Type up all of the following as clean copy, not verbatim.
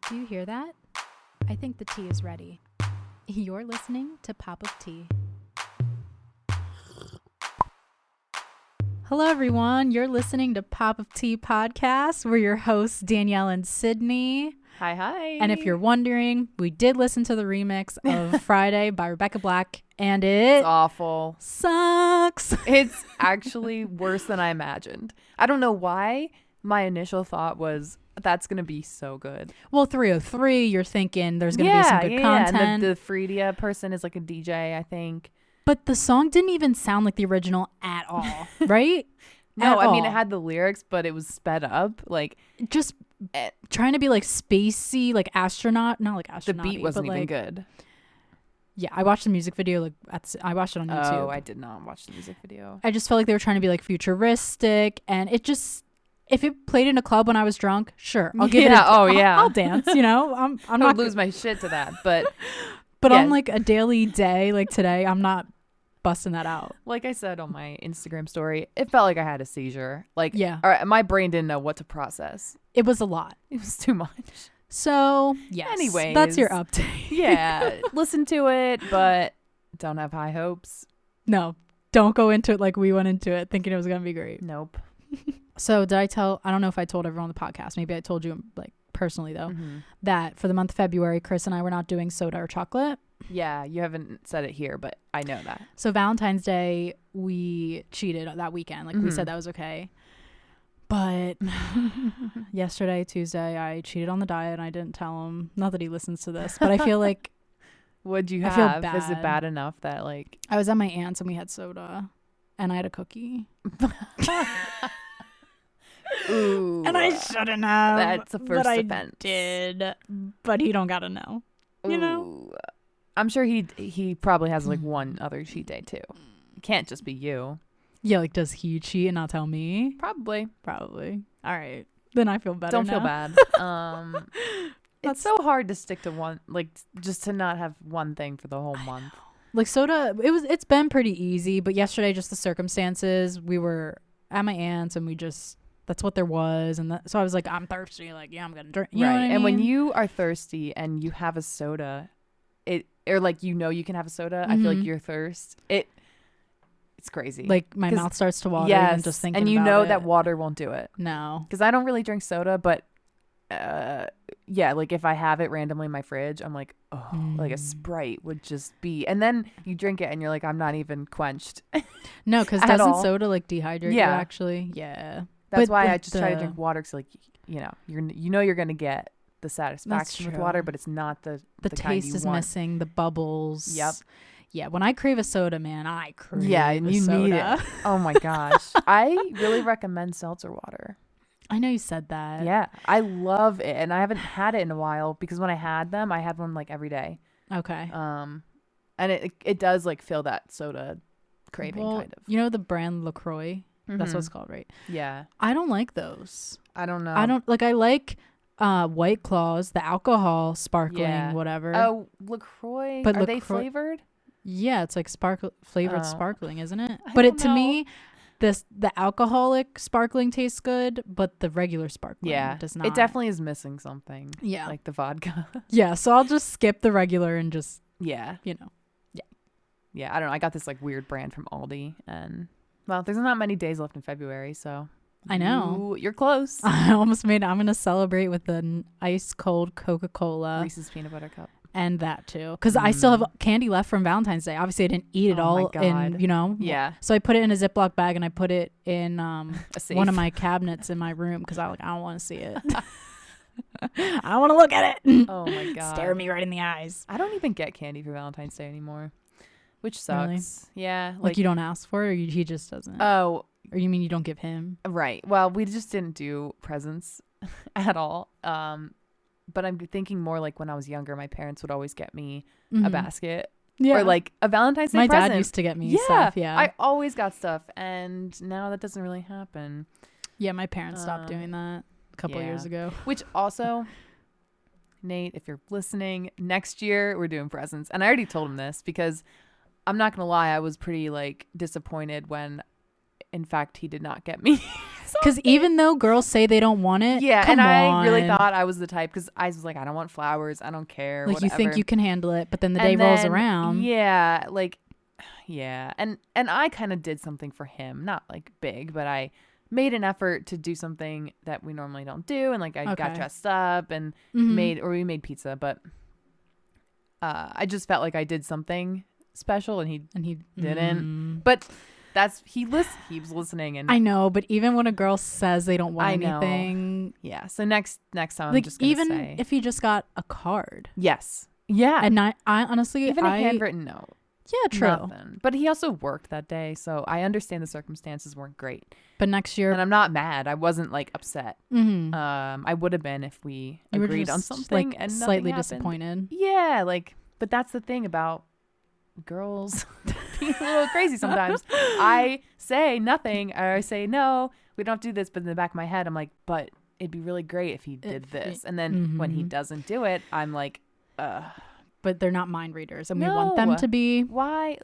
Do you hear that? I think the tea is ready. You're listening to Pop of Tea. Hello, everyone. You're listening to Pop of Tea podcast. We're your hosts, Danielle and Sydney. Hi, hi. And if you're wondering, we did listen to the remix of Friday by Rebecca Black, and it's awful. Sucks. It's actually worse than I imagined. I don't know why. My initial thought was that's gonna be so good. Well, 303, you're thinking there's gonna be some good content. And the Freedia person is like a DJ, I think. But the song didn't even sound like the original at all, right? No, I mean it had the lyrics, but it was sped up, like just trying to be like spacey, like astronaut, not like astronaut. The beat wasn't even good. Yeah, I watched the music video. I watched it on YouTube. Oh, I did not watch the music video. I just felt like they were trying to be like futuristic, and it just. If it played in a club when I was drunk, sure, I'll give it. I'll dance. You know, I'm not lose my shit to that, but on like a daily day like today, I'm not busting that out. Like I said on my Instagram story, it felt like I had a seizure. Like, yeah, my brain didn't know what to process. It was a lot. It was too much. So yes, anyways, that's your update. Yeah, listen to it, but don't have high hopes. No, don't go into it like we went into it thinking it was gonna be great. Nope. So I don't know if I told everyone on the podcast, maybe I told you like personally though, that for the month of February, Chris and I were not doing soda or chocolate. Yeah, you haven't said it here, but I know that. So Valentine's Day, we cheated that weekend. Like we said that was okay. But yesterday, Tuesday, I cheated on the diet and I didn't tell him. Not that he listens to this, but I feel like. What'd you have? I feel bad. Is it bad enough that like. I was at my aunt's and we had soda and I had a cookie. Ooh, and I shouldn't have. That's a first offense. I did, but he don't gotta know. You know, I'm sure he probably has like one other cheat day too. It can't just be you. Yeah, like does he cheat and not tell me? Probably. All right, then I feel better. Don't feel now. bad. It's so hard to stick to one, like just to not have one thing for the whole month. Like soda, it's been pretty easy, but yesterday just the circumstances. We were at my aunt's and we just. That's what there was. And so I was like, I'm thirsty. Like, yeah, I'm going to drink. You know what I mean? And when you are thirsty and you have a soda, or like, you can have a soda. I feel like your thirst, it's crazy. Like my mouth starts to water. Yes. Even just thinking and you about know it. that water won't do it. No. Because I don't really drink soda, but yeah, like if I have it randomly in my fridge, I'm like, like a Sprite would just be. And then you drink it and you're like, I'm not even quenched. No, because doesn't soda like dehydrate you actually? Yeah. That's why I just try to drink water because, like, you're gonna get the satisfaction with water, but it's not the taste is missing, the bubbles. Yep. Yeah. When I crave a soda, man, I crave. Yeah, and you soda. need it. Oh my gosh, I really recommend seltzer water. I know you said that. Yeah, I love it, and I haven't had it in a while because when I had them, I had one like every day. Okay. And it does like fill that soda craving kind of. You know the brand LaCroix. That's what it's called, right? Yeah. I don't like those. I don't know. I like White Claws, the alcohol, sparkling, whatever. Oh, LaCroix. But are they flavored? Yeah, it's like flavored sparkling, isn't it? To me, the alcoholic sparkling tastes good, but the regular sparkling does not. It definitely is missing something. Yeah. Like the vodka. Yeah, so I'll just skip the regular and just Yeah. Yeah, I don't know. I got this like weird brand from Aldi and well, there's not many days left in February, so I know. You're close. I almost made it. I'm going to celebrate with an ice cold Coca-Cola. Reese's Peanut Butter Cup. And that too. Because I still have candy left from Valentine's Day. Obviously, I didn't eat it all. In, Yeah. So I put it in a Ziploc bag and I put it in one of my cabinets in my room because I don't want to see it. I don't want to look at it. Oh my God. Stare me right in the eyes. I don't even get candy for Valentine's Day anymore. Which sucks. Really? Yeah. Like you don't ask for it or he just doesn't? Oh. Or you mean you don't give him? Right. Well, we just didn't do presents at all. But I'm thinking more like when I was younger, my parents would always get me a basket. Yeah. Or like a Valentine's Day present. My dad used to get me stuff. Yeah. I always got stuff. And now that doesn't really happen. Yeah. My parents stopped doing that a couple years ago. Which also... Nate, if you're listening, next year we're doing presents. And I already told him this because... I'm not going to lie. I was pretty like disappointed when in fact he did not get me Because even though girls say they don't want it, come I really thought I was the type, because I was like, I don't want flowers, I don't care, like whatever. you think you can handle it, but then the day rolls around. Yeah, like, yeah, and I kind of did something for him, not like big, but I made an effort to do something that we normally don't do, and like I got dressed up and we made pizza, but I just felt like I did something special, and he didn't. But he was listening, and I know, but even when a girl says they don't want anything, yeah. So next time, like, I'm just gonna even say, if he just got a card, yes, yeah, and I honestly, even a handwritten note. Yeah, true. Nothing. But he also worked that day, so I understand the circumstances weren't great. But next year, and I'm not mad. I wasn't like upset. I would have been if we agreed on something, like, and slightly happened. Disappointed. Yeah, like, but that's the thing about girls being a little crazy sometimes. I say nothing, or I say no, we don't do this, but in the back of my head, I'm like, but it'd be really great if he did this. And then when he doesn't do it, I'm like, but they're not mind readers, and we want them to be. Why?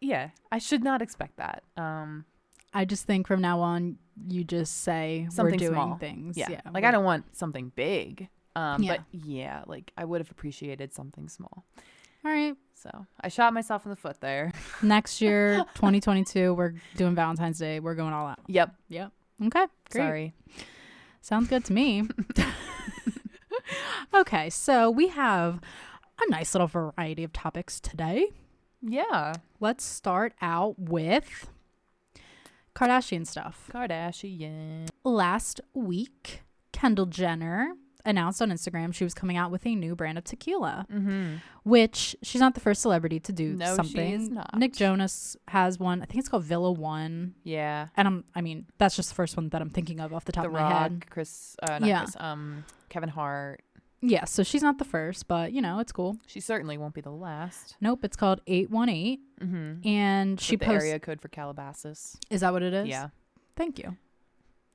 Yeah, I should not expect that. I just think from now on, you just say something we're doing small. things. Yeah, like I don't want something big. But yeah, like I would have appreciated something small. All right. So I shot myself in the foot there. Next year, 2022, we're doing Valentine's Day. We're going all out. Yep. Okay. Great. Sorry. Sounds good to me. Okay, so we have a nice little variety of topics today. Yeah. Let's start out with Kardashian stuff. Kardashian. Last week, Kendall Jenner announced on Instagram she was coming out with a new brand of tequila, which she's not the first celebrity to do something. She is not. Nick Jonas has one. I think it's called Villa One. Yeah. And I mean, that's just the first one that I'm thinking of off the top of my head. Kevin Hart. Yeah, so she's not the first, but it's cool. She certainly won't be the last. Nope, it's called 818. And she posts the area code for Calabasas. Is that what it is? Yeah. Thank you.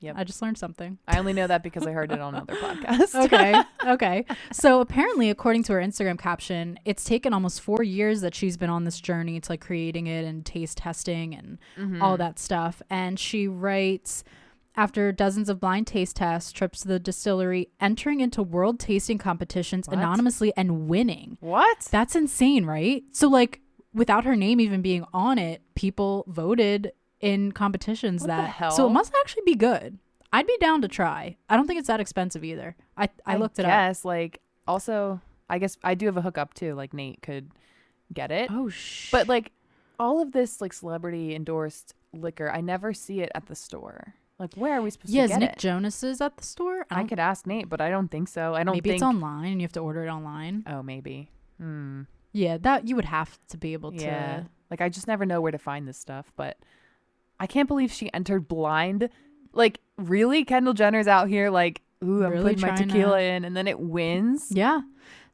Yep. I just learned something. I only know that because I heard it on another podcast. Okay. So apparently, according to her Instagram caption, it's taken almost 4 years that she's been on this journey to like creating it and taste testing and all that stuff. And she writes, after dozens of blind taste tests, trips to the distillery, entering into world tasting competitions anonymously and winning. What? That's insane, right? So like without her name even being on it, people voted in competitions what the hell? So it must actually be good. I'd be down to try. I don't think it's that expensive either. I looked it up. Yes, like also I guess I do have a hookup too. Like Nate could get it. Oh But like all of this like celebrity endorsed liquor, I never see it at the store. Like where are we supposed to get it? Yeah, is Nick Jonas's at the store? I could ask Nate, but I don't think so. Maybe it's online and you have to order it online. Oh, maybe. Yeah, that you would have to be able to. Yeah. Like I just never know where to find this stuff, but I can't believe she entered blind. Like, really? Kendall Jenner's out here like, ooh, I'm really putting my tequila in, and then it wins? Yeah.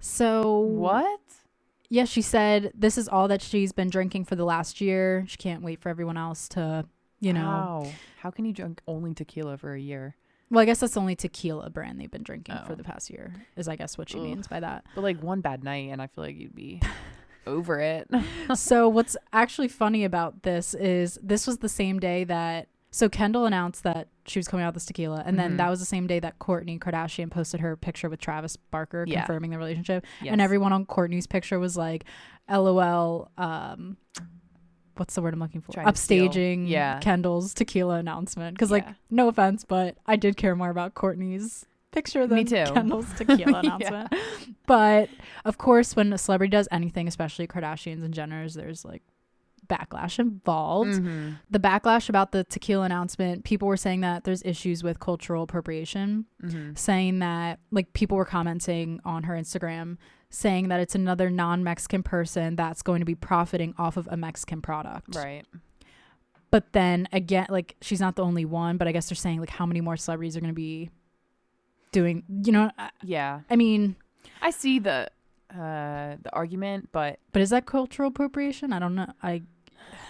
So... What? Yeah, she said this is all that she's been drinking for the last year. She can't wait for everyone else to, How can you drink only tequila for a year? Well, I guess that's the only tequila brand they've been drinking for the past year, is I guess what she means by that. But like one bad night, and I feel like you'd be... over it. So what's actually funny about this is this was the same day that Kendall announced that she was coming out with this tequila, and then that was the same day that Kourtney Kardashian posted her picture with Travis Barker confirming the relationship. Yes. And everyone on Kourtney's picture was like, LOL, what's the word I'm looking for? Upstaging Kendall's tequila announcement. Because like, no offense, but I did care more about Kourtney's picture than Kendall's tequila announcement. But of course, when a celebrity does anything, especially Kardashians and Jenners, there's like backlash involved. The backlash about the tequila announcement, people were saying that there's issues with cultural appropriation, saying that like people were commenting on her Instagram saying that it's another non-Mexican person that's going to be profiting off of a Mexican product. Right. But then again, like she's not the only one, but I guess they're saying like how many more celebrities are going to be doing, I mean, I see the argument, but is that cultural appropriation? I don't know. I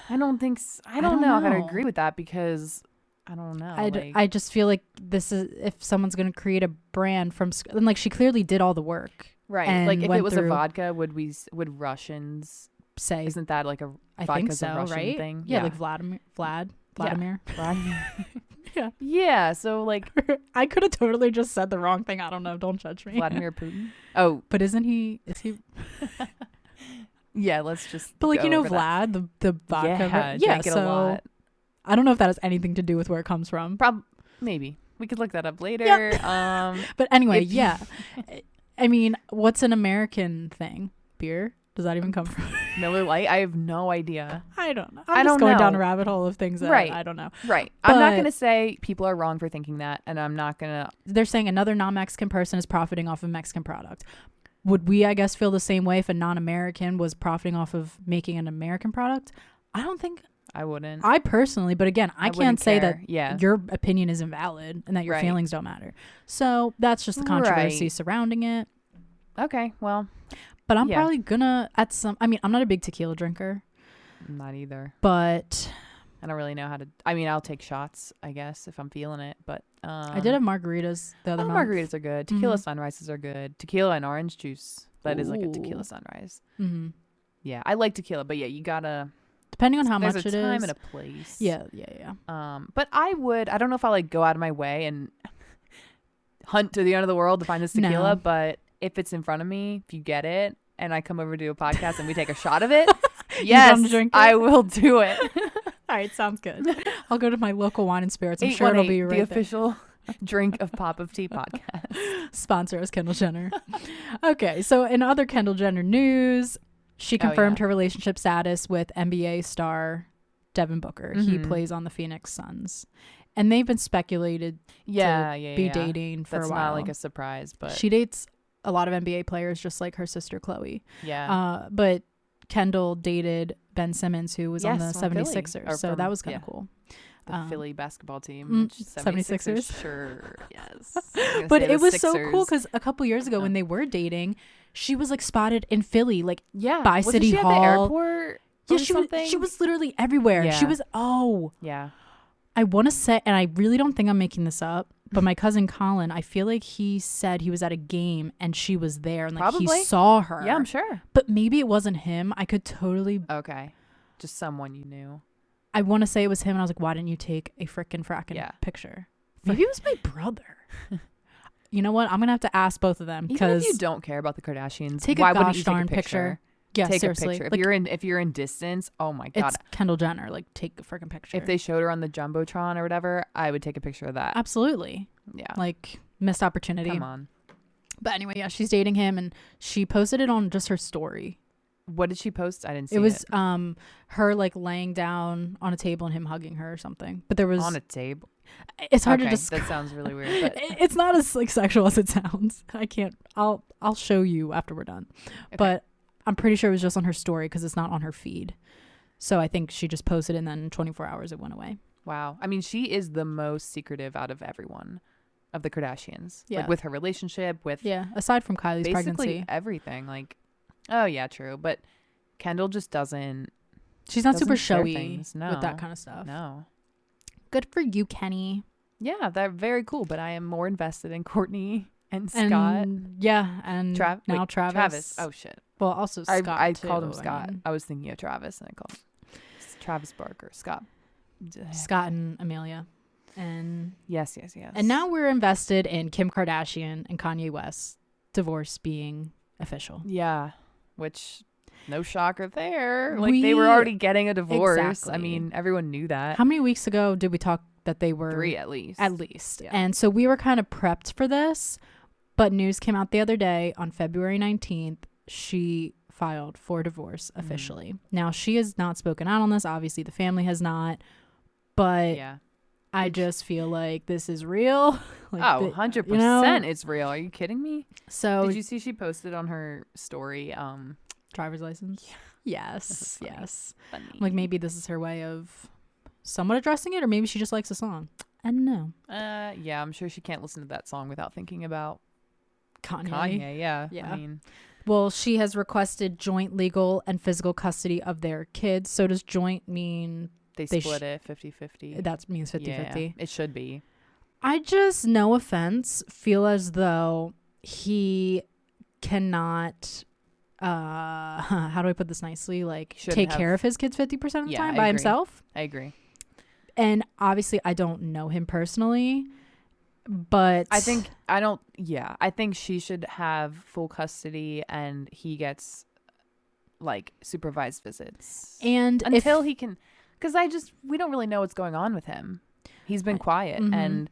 don't think so. I don't know if I agree with that, because I don't know. I just feel like this is, if someone's going to create a brand from, and like she clearly did all the work, right? Like if it was a vodka, would Russians say, isn't that like a I think so, a Russian right? thing? Yeah, like Vladimir. Yeah. So like, I could have totally just said the wrong thing. I don't know. Don't judge me. Vladimir Putin. Oh, but is he? Yeah. Let's just. But like, go you know, over that. Vlad, the vodka. Yeah. Drank it a lot. I don't know if that has anything to do with where it comes from. Maybe we could look that up later. Yeah. But anyway, yeah. I mean, what's an American thing? Beer? Does that even come from Miller Lite? I have no idea. I don't know. I'm just going down a rabbit hole of things that I don't know. Right. I'm not going to say people are wrong for thinking that, and I'm not going to. They're saying another non-Mexican person is profiting off of Mexican product. Would we, I guess, feel the same way if a non-American was profiting off of making an American product? I don't think. I wouldn't. I personally, but again, I can't say that yeah. your opinion is invalid and that your feelings don't matter. So that's just the controversy surrounding it. Okay, well. But I'm probably gonna I'm not a big tequila drinker. I'm not either. But I don't really know how to. I mean, I'll take shots, I guess, if I'm feeling it. But I did have margaritas the other month. Margaritas are good. Tequila sunrises are good. Tequila and orange juice. That is like a tequila sunrise. Mm-hmm. Yeah, I like tequila, but yeah, you gotta. Depending on how much it is. There's a time and a place. Yeah. But I don't know if I'll like go out of my way and hunt to the end of the world to find this tequila, but if it's in front of me, if you get it, and I come over to do a podcast and we take a shot of it, yes, I will do it. All right, sounds good. I'll go to my local wine and spirits. I'm sure it'll be right the official drink of Pop of Tea podcast. Sponsor us, Kendall Jenner. Okay, so in other Kendall Jenner news, she confirmed her relationship status with NBA star Devin Booker. Mm-hmm. He plays on the Phoenix Suns. And they've been speculated to be dating for a while. That's not like a surprise, but she dates a lot of NBA players, just like her sister Chloe. Yeah. But Kendall dated Ben Simmons, who was on the 76ers. So that was kind of cool. The Philly basketball team. 76ers. Sure. Yes. But it was so cool because a couple years ago when they were dating, she was like spotted in Philly, like by City Hall. At the airport she was literally everywhere. She was, yeah. I want to say, and I really don't think I'm making this up, but my cousin Colin, I feel like he said he was at a game and she was there and like he saw her. Yeah, I'm sure. But maybe it wasn't him. I could totally. Okay. Just someone you knew. I want to say it was him, and I was like, why didn't you take a frickin' picture? Maybe it was my brother. You know what? I'm going to have to ask both of them. Even if you don't care about the Kardashians, take why a wouldn't you take darn a picture? Yeah, take seriously. a picture. If you're in distance, oh my God. It's Kendall Jenner. Like, take a freaking picture. If they showed her on the Jumbotron or whatever, I would take a picture of that. Absolutely. Yeah. Like, missed opportunity. Come on. But anyway, yeah, she's dating him, and she posted it on just her story. What did she post? I didn't see it. It was her like laying down on a table and him hugging her or something. But there was on a table. It's hard to describe. That sounds really weird. But it's not as like sexual as it sounds. I can't. I'll show you after we're done. Okay. But I'm pretty sure it was just on her story because it's not on her feed. So I think she just posted it, and then in 24 hours it went away. Wow. I mean, she is the most secretive out of everyone of the Kardashians. Yeah. Like with her relationship, with aside from Kylie's basically pregnancy, everything. Like, oh yeah, true. But Kendall just doesn't. She's not super showy with that kind of stuff. No. Good for you, Kenny. Yeah, they're very cool. But I am more invested in Courtney and Scott. Yeah, and now Travis. Oh shit. Well, also Scott. I called him Scott. I was thinking of Travis, and I called him Travis Barker. Scott and Amelia. And yes. And now we're invested in Kim Kardashian and Kanye West's divorce being official. Yeah, which no shocker there. Like they were already getting a divorce. Exactly. I mean, everyone knew that. How many weeks ago did we talk that they were 3 at least? At least. Yeah. And so we were kind of prepped for this, but news came out the other day on February 19th. She filed for divorce officially. Now she has not spoken out on this. Obviously, the family has not, but yeah. I just feel like this is real. Like 100% it's real. Are you kidding me? So did you see she posted on her story driver's license? Yeah. Yes. Funny. Like maybe this is her way of somewhat addressing it, or maybe she just likes the song. I don't know. Yeah, I'm sure she can't listen to that song without thinking about Kanye. Yeah. I mean, well, she has requested joint legal and physical custody of their kids. So does joint mean they split it 50-50? That means 50-50. Yeah, it should be. I just, no offense, feel as though he cannot, how do I put this nicely? Like take care of his kids 50% of the time by himself. I agree. And obviously I don't know him personally, but I think she should have full custody and he gets like supervised visits. And until he can, because we don't really know what's going on with him. He's been quiet, and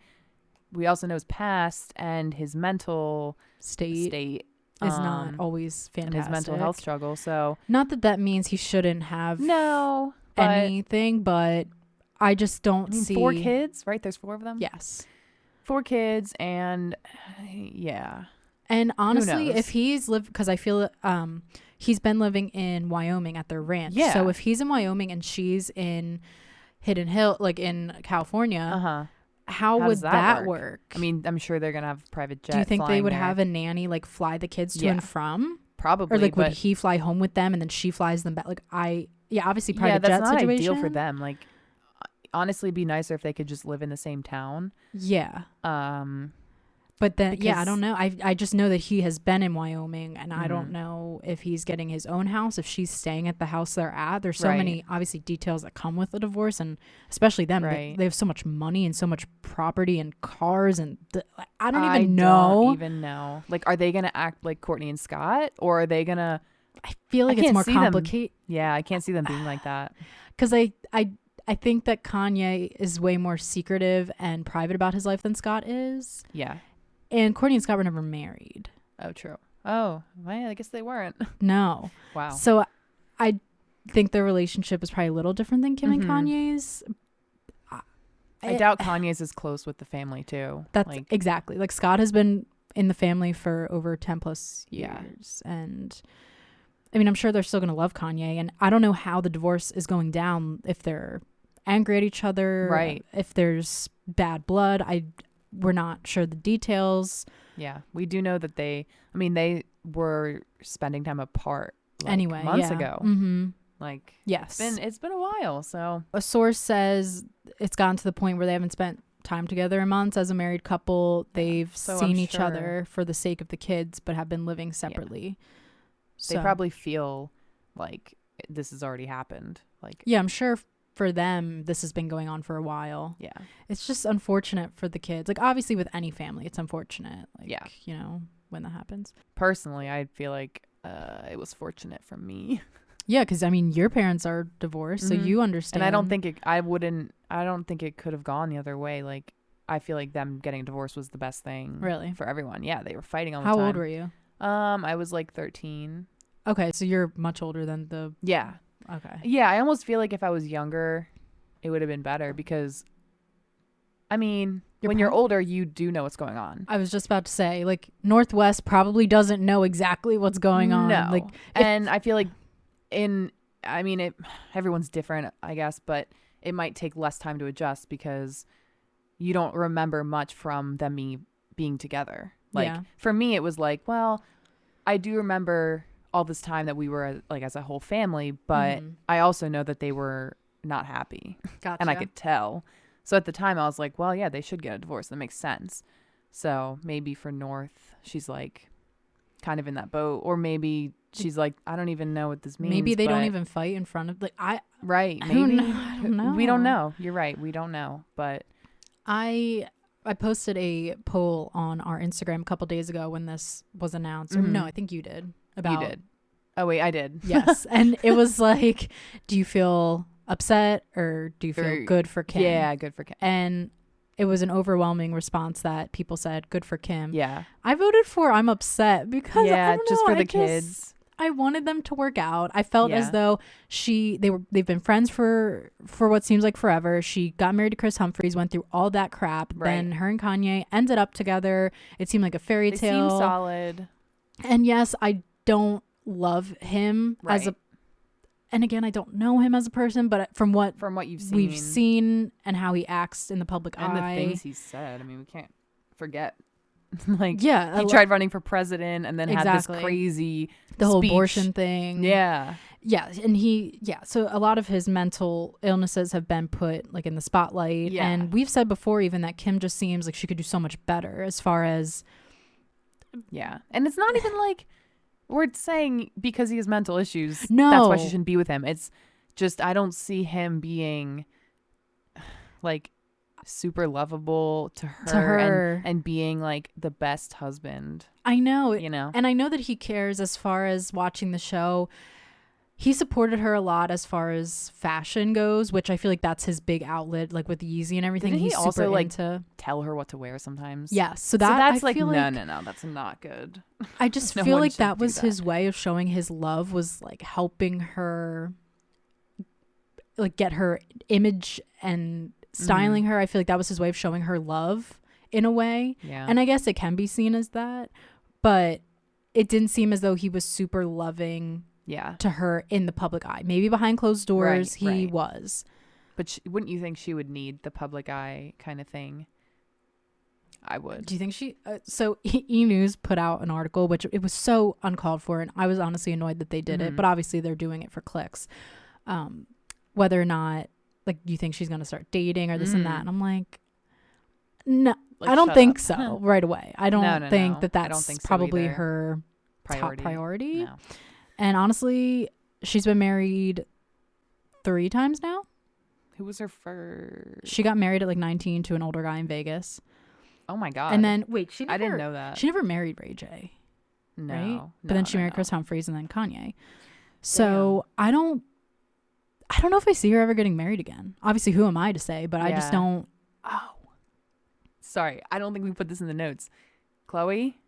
we also know his past and his mental state is not always fantastic. And his mental health struggle. So not that means he shouldn't have but anything, but I just don't see 4 kids, right? There's 4 of them. Yes, 4 kids, and yeah. And honestly, if he's because I feel he's been living in Wyoming at their ranch. Yeah. So if he's in Wyoming and she's in Hidden Hill, like in California, how would that work? I mean, I'm sure they're gonna have private jet. Do you think they would there. have a nanny like fly the kids to and from? Probably. Or like would he fly home with them and then she flies them back? Like obviously private jet that's not situation. ideal for them. Like honestly, it'd be nicer if they could just live in the same town. Yeah. But then, I don't know. I just know that he has been in Wyoming, and I don't know if he's getting his own house, if she's staying at the house they're at. There's so many, obviously, details that come with a divorce, and especially them. They have so much money and so much property and cars, and I don't even know. Like, are they going to act like Courtney and Scott, or are they going to... I feel like it's more complicated. Yeah, I can't see them being like that. Because I think that Kanye is way more secretive and private about his life than Scott is. Yeah. And Courtney and Scott were never married. Oh, true. Oh, well, I guess they weren't. No. Wow. So I think their relationship is probably a little different than Kim and Kanye's. I doubt Kanye's is close with the family, too. That's exactly. Like, Scott has been in the family for over 10 plus years. Yeah. And I mean, I'm sure they're still going to love Kanye. And I don't know how the divorce is going down, if they're angry at each other. Right. If there's bad blood. We're not sure the details. Yeah. We do know that they were spending time apart months ago. Mm-hmm. Like, yes. It's been a while. So a source says it's gotten to the point where they haven't spent time together in months as a married couple. They've seen each other for the sake of the kids, but have been living separately. Yeah. So. They probably feel like this has already happened. Like, yeah, I'm sure for them, this has been going on for a while. Yeah. It's just unfortunate for the kids. Like, obviously with any family, it's unfortunate. Like, you know, when that happens. Personally, I feel like it was fortunate for me. Yeah, because I mean, your parents are divorced, so you understand. And I don't think it could have gone the other way. Like, I feel like them getting divorced was the best thing. Really? For everyone. Yeah, they were fighting all the time. How old were you? I was like 13. Okay, so you're much older than the... Yeah. Okay. Yeah, I almost feel like if I was younger, it would have been better because, I mean, when you're older, you do know what's going on. I was just about to say, like, Northwest probably doesn't know exactly what's going on. No. Like, and I feel like everyone's different, I guess, but it might take less time to adjust because you don't remember much from them being together. Like, for me, it was like, well, I do remember all this time that we were like as a whole family, but I also know that they were not happy. Gotcha. And I could tell. So at the time I was like, well, yeah, they should get a divorce. That makes sense. So maybe for North, she's like kind of in that boat, or maybe she's like, I don't even know what this means. Maybe they don't even fight in front of maybe. I don't know. We don't know. You're right. We don't know. But I posted a poll on our Instagram a couple days ago when this was announced. Or no, I think you did. You did. Oh wait, I did. Yes. And it was like, do you feel upset or do you feel good for Kim? Yeah, good for Kim. And it was an overwhelming response that people said good for Kim. Yeah. I voted for I'm upset because just for the kids. I wanted them to work out. I felt as though they've been friends for what seems like forever. She got married to Chris Humphries, went through all that crap. Right. Then her and Kanye ended up together. It seemed like a fairy tale. They seem solid. And yes, I don't love him and again, I don't know him as a person, but from what we've seen and how he acts in the public eye. And the things he said. I mean, we can't forget. Like, he tried running for president and then had this crazy the whole speech. Abortion thing. Yeah. Yeah. And so a lot of his mental illnesses have been put like in the spotlight. Yeah. And we've said before even that Kim just seems like she could do so much better as far as. Yeah. And it's not even like we're saying because he has mental issues. No. That's why she shouldn't be with him. It's just I don't see him being like super lovable to her, and being like the best husband. I know, and I know that he cares. As far as watching the show, he supported her a lot as far as fashion goes, which I feel like that's his big outlet, like with Yeezy and everything. Didn't he's he also super like into tell her what to wear sometimes? Yes, so that's like no, that's not good. I just feel like that was his way of showing his love, was like helping her like get her image and styling her. I feel like that was his way of showing her love in a way. Yeah. And I guess it can be seen as that, but it didn't seem as though he was super loving to her in the public eye. Maybe behind closed doors he was. But wouldn't you think she would need the public eye kind of thing? I would. Do you think she so E! News put out an article, which it was so uncalled for, and I was honestly annoyed that they did it, but obviously they're doing it for clicks. Whether or not, like, you think she's going to start dating or this and that. And I'm like, no, like, I don't think so right away. I don't think that that's probably her top priority. No. And honestly, she's been married 3 times now. Who was her first? She got married at like 19 to an older guy in Vegas. Oh my God. And then, wait, I didn't know that. She never married Ray J. No. Right? No, but then she married Chris Humphries and then Kanye. So I don't know if I see her ever getting married again. Obviously, who am I to say? But I just don't. Oh, sorry. I don't think we put this in the notes. Chloe.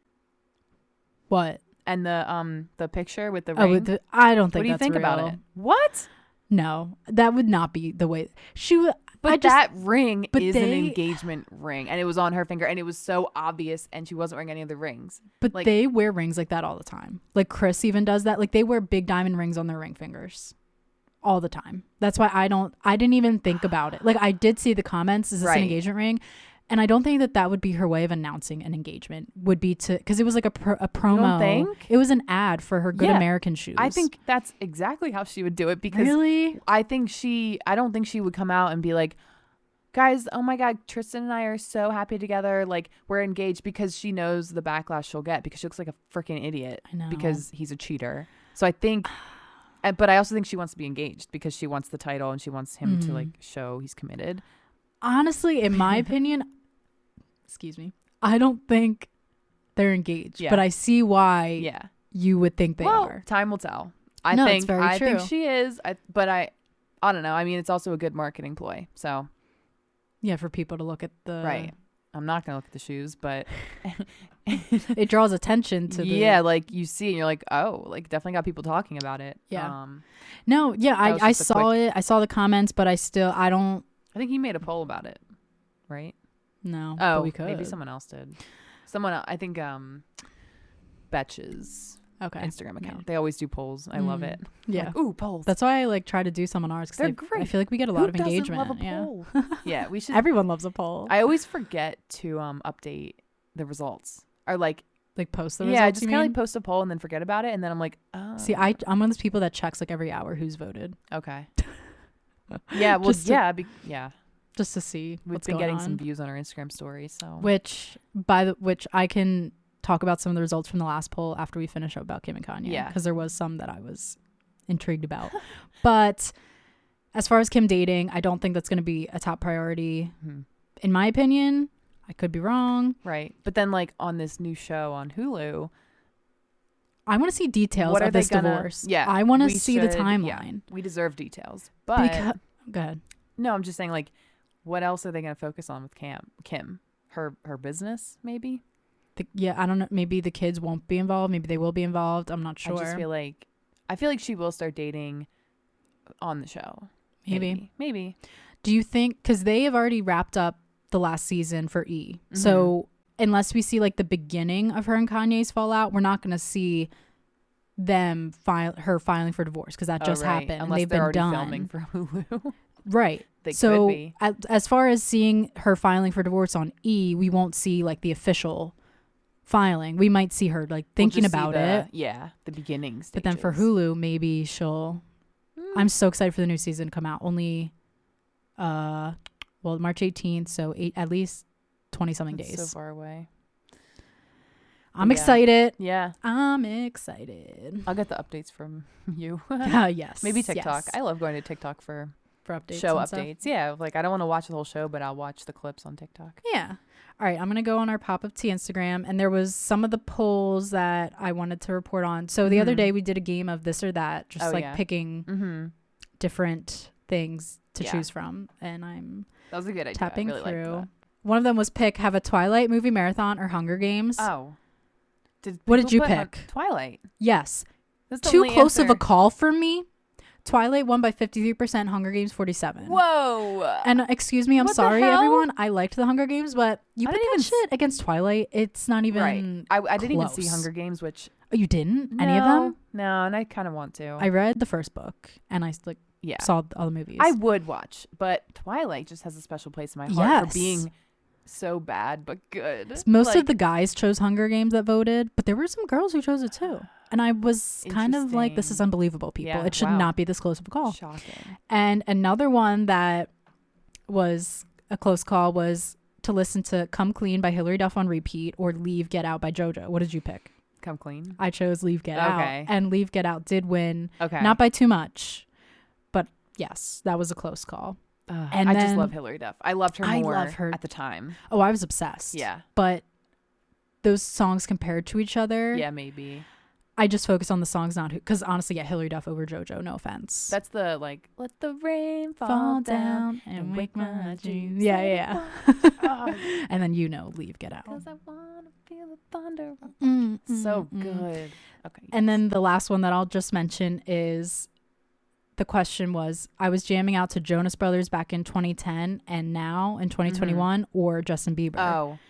What? And the picture with the ring. I don't think. What do you think real. about it? What? No, that would not be the way she would. But that ring is an engagement ring, and it was on her finger, and it was so obvious, and she wasn't wearing any of the rings. But like, they wear rings like that all the time. Like Chris even does that. Like they wear big diamond rings on their ring fingers all the time. That's why I didn't even think about it. Like I did see the comments, is this an engagement ring? And I don't think that would be her way of announcing an engagement, would be because it was like a promo. You don't think? It was an ad for her Good American shoes. I think that's exactly how she would do it, because I don't think she would come out and be like, guys, oh my God, Tristan and I are so happy together. Like, we're engaged, because she knows the backlash she'll get, because she looks like a freaking idiot because he's a cheater. So I think, but I also think she wants to be engaged because she wants the title and she wants him to like show he's committed. Honestly, in my opinion, excuse me, I don't think they're engaged, but I see why you would think they are. Time will tell. I think she is, but I don't know. I mean, it's also a good marketing ploy. So yeah, for people to look at the I'm not gonna look at the shoes, but it draws attention to like you see and you're like, oh, like definitely got people talking about it. I saw it. I saw the comments, but I don't. I think he made a poll about it, right? No. Oh, but we could. Maybe someone else did. I think Betch's Instagram account. Yeah. They always do polls. I love it. Yeah. Like, ooh, polls. That's why I like try to do some on ours, because they're great. I feel like we get a lot of engagement. Who doesn't love a poll? Yeah, we should. Everyone loves a poll. I always forget to update the results, or like post the results. Yeah, just kind of like post a poll and then forget about it, and then I'm like, oh. See, I'm one of those people that checks like every hour who's voted. Okay. Yeah. Well. Yeah. Just to see what's been going getting on. some views on our Instagram story, so which I can talk about some of the results from the last poll after we finish up about Kim and Kanye. Yeah, because there was some that I was intrigued about. But as far as Kim dating, I don't think that's going to be a top priority. In my opinion. I could be wrong. Right. But then like on this new show on Hulu, I want to see details of this divorce. Yeah. I want to see the timeline. Yeah, we deserve details. But go ahead. No, I'm just saying, like, what else are they going to focus on with Kim? Her business, maybe? I don't know. Maybe the kids won't be involved. Maybe they will be involved. I'm not sure. I just feel like she will start dating on the show. Maybe. Do you think, because they have already wrapped up the last season for E. So unless we see like the beginning of her and Kanye's fallout, we're not going to see them her filing for divorce, because that just happened. Unless they've they're been already done. Filming for Hulu. Right. They could be. As far as seeing her filing for divorce on E, we won't see like the official filing. We might see her like thinking about it. Yeah, the beginning stages. But then for Hulu, maybe she'll. I'm so excited for the new season to come out. Only, March 18th, so at least 20-something days. So far away. I'm excited. Yeah. I'm excited. I'll get the updates from you. Yes. Maybe TikTok. Yes. I love going to TikTok for for updates. Show and updates. Stuff. Yeah, like I don't want to watch the whole show, but I'll watch the clips on TikTok. Yeah. All right, I'm going to go on our Pop of Tea Instagram, and there was some of the polls that I wanted to report on. So the other day we did a game of this or that, just picking different things to choose from, and that was a good idea. Tapping I really through. One of them was have a Twilight movie marathon or Hunger Games. Oh. What did you pick? Twilight. Yes. That's too close of a call for me. Twilight won by 53%, Hunger Games 47%. Whoa. And excuse me, I'm sorry, everyone. I liked the Hunger Games, but you put that shit against Twilight. It's not even right. I didn't even see Hunger Games, which... Oh, you didn't? No, any of them? No, and I kind of want to. I read the first book, and I saw all the movies. I would watch, but Twilight just has a special place in my heart for being so bad, but good. Most of the guys chose Hunger Games that voted, but there were some girls who chose it too. And I was kind of like, this is unbelievable, people. Yeah, it should not be this close of a call. Shocking. And another one that was a close call was to listen to Come Clean by Hilary Duff on repeat or Leave Get Out by JoJo. What did you pick? Come Clean. I chose Leave Get Out. And Leave Get Out did win. Okay. Not by too much. But yes, that was a close call. And I just love Hilary Duff. I loved her more at the time. Oh, I was obsessed. Yeah. But those songs compared to each other. Yeah, maybe. I just focus on the songs, not because honestly, Hilary Duff over JoJo. No offense. That's the let the rain fall down and wake my dreams. Yeah. And then Leave Get Out. Because I wanna feel the thunder. So good. Okay. Yes. And then the last one that I'll just mention is the question was: I was jamming out to Jonas Brothers back in 2010 and now in 2021, or Justin Bieber. Oh,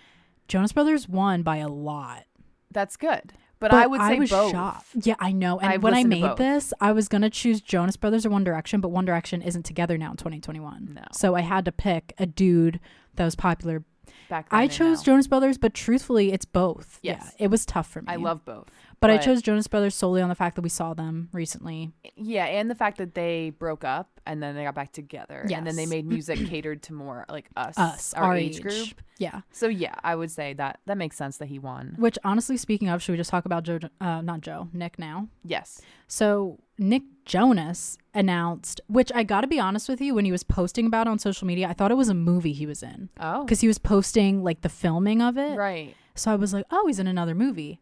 Jonas Brothers won by a lot. That's good. But I would say both. Shocked. Yeah, I know. And when I made this, I was going to choose Jonas Brothers or One Direction, but One Direction isn't together now in 2021. No. So I had to pick a dude that was popular. Back then I chose Jonas Brothers, but truthfully, it's both. Yes. Yeah, it was tough for me. I love both. But I chose Jonas Brothers solely on the fact that we saw them recently. Yeah, and the fact that they broke up and then they got back together. Yes. And then they made music catered to more like us our age group. Yeah. So yeah, I would say that makes sense that he won. Which honestly, speaking of, should we just talk about Nick now? Yes. So Nick Jonas announced, which I got to be honest with you, when he was posting about it on social media, I thought it was a movie he was in. Oh. Because he was posting like the filming of it. Right. So I was like, oh, he's in another movie.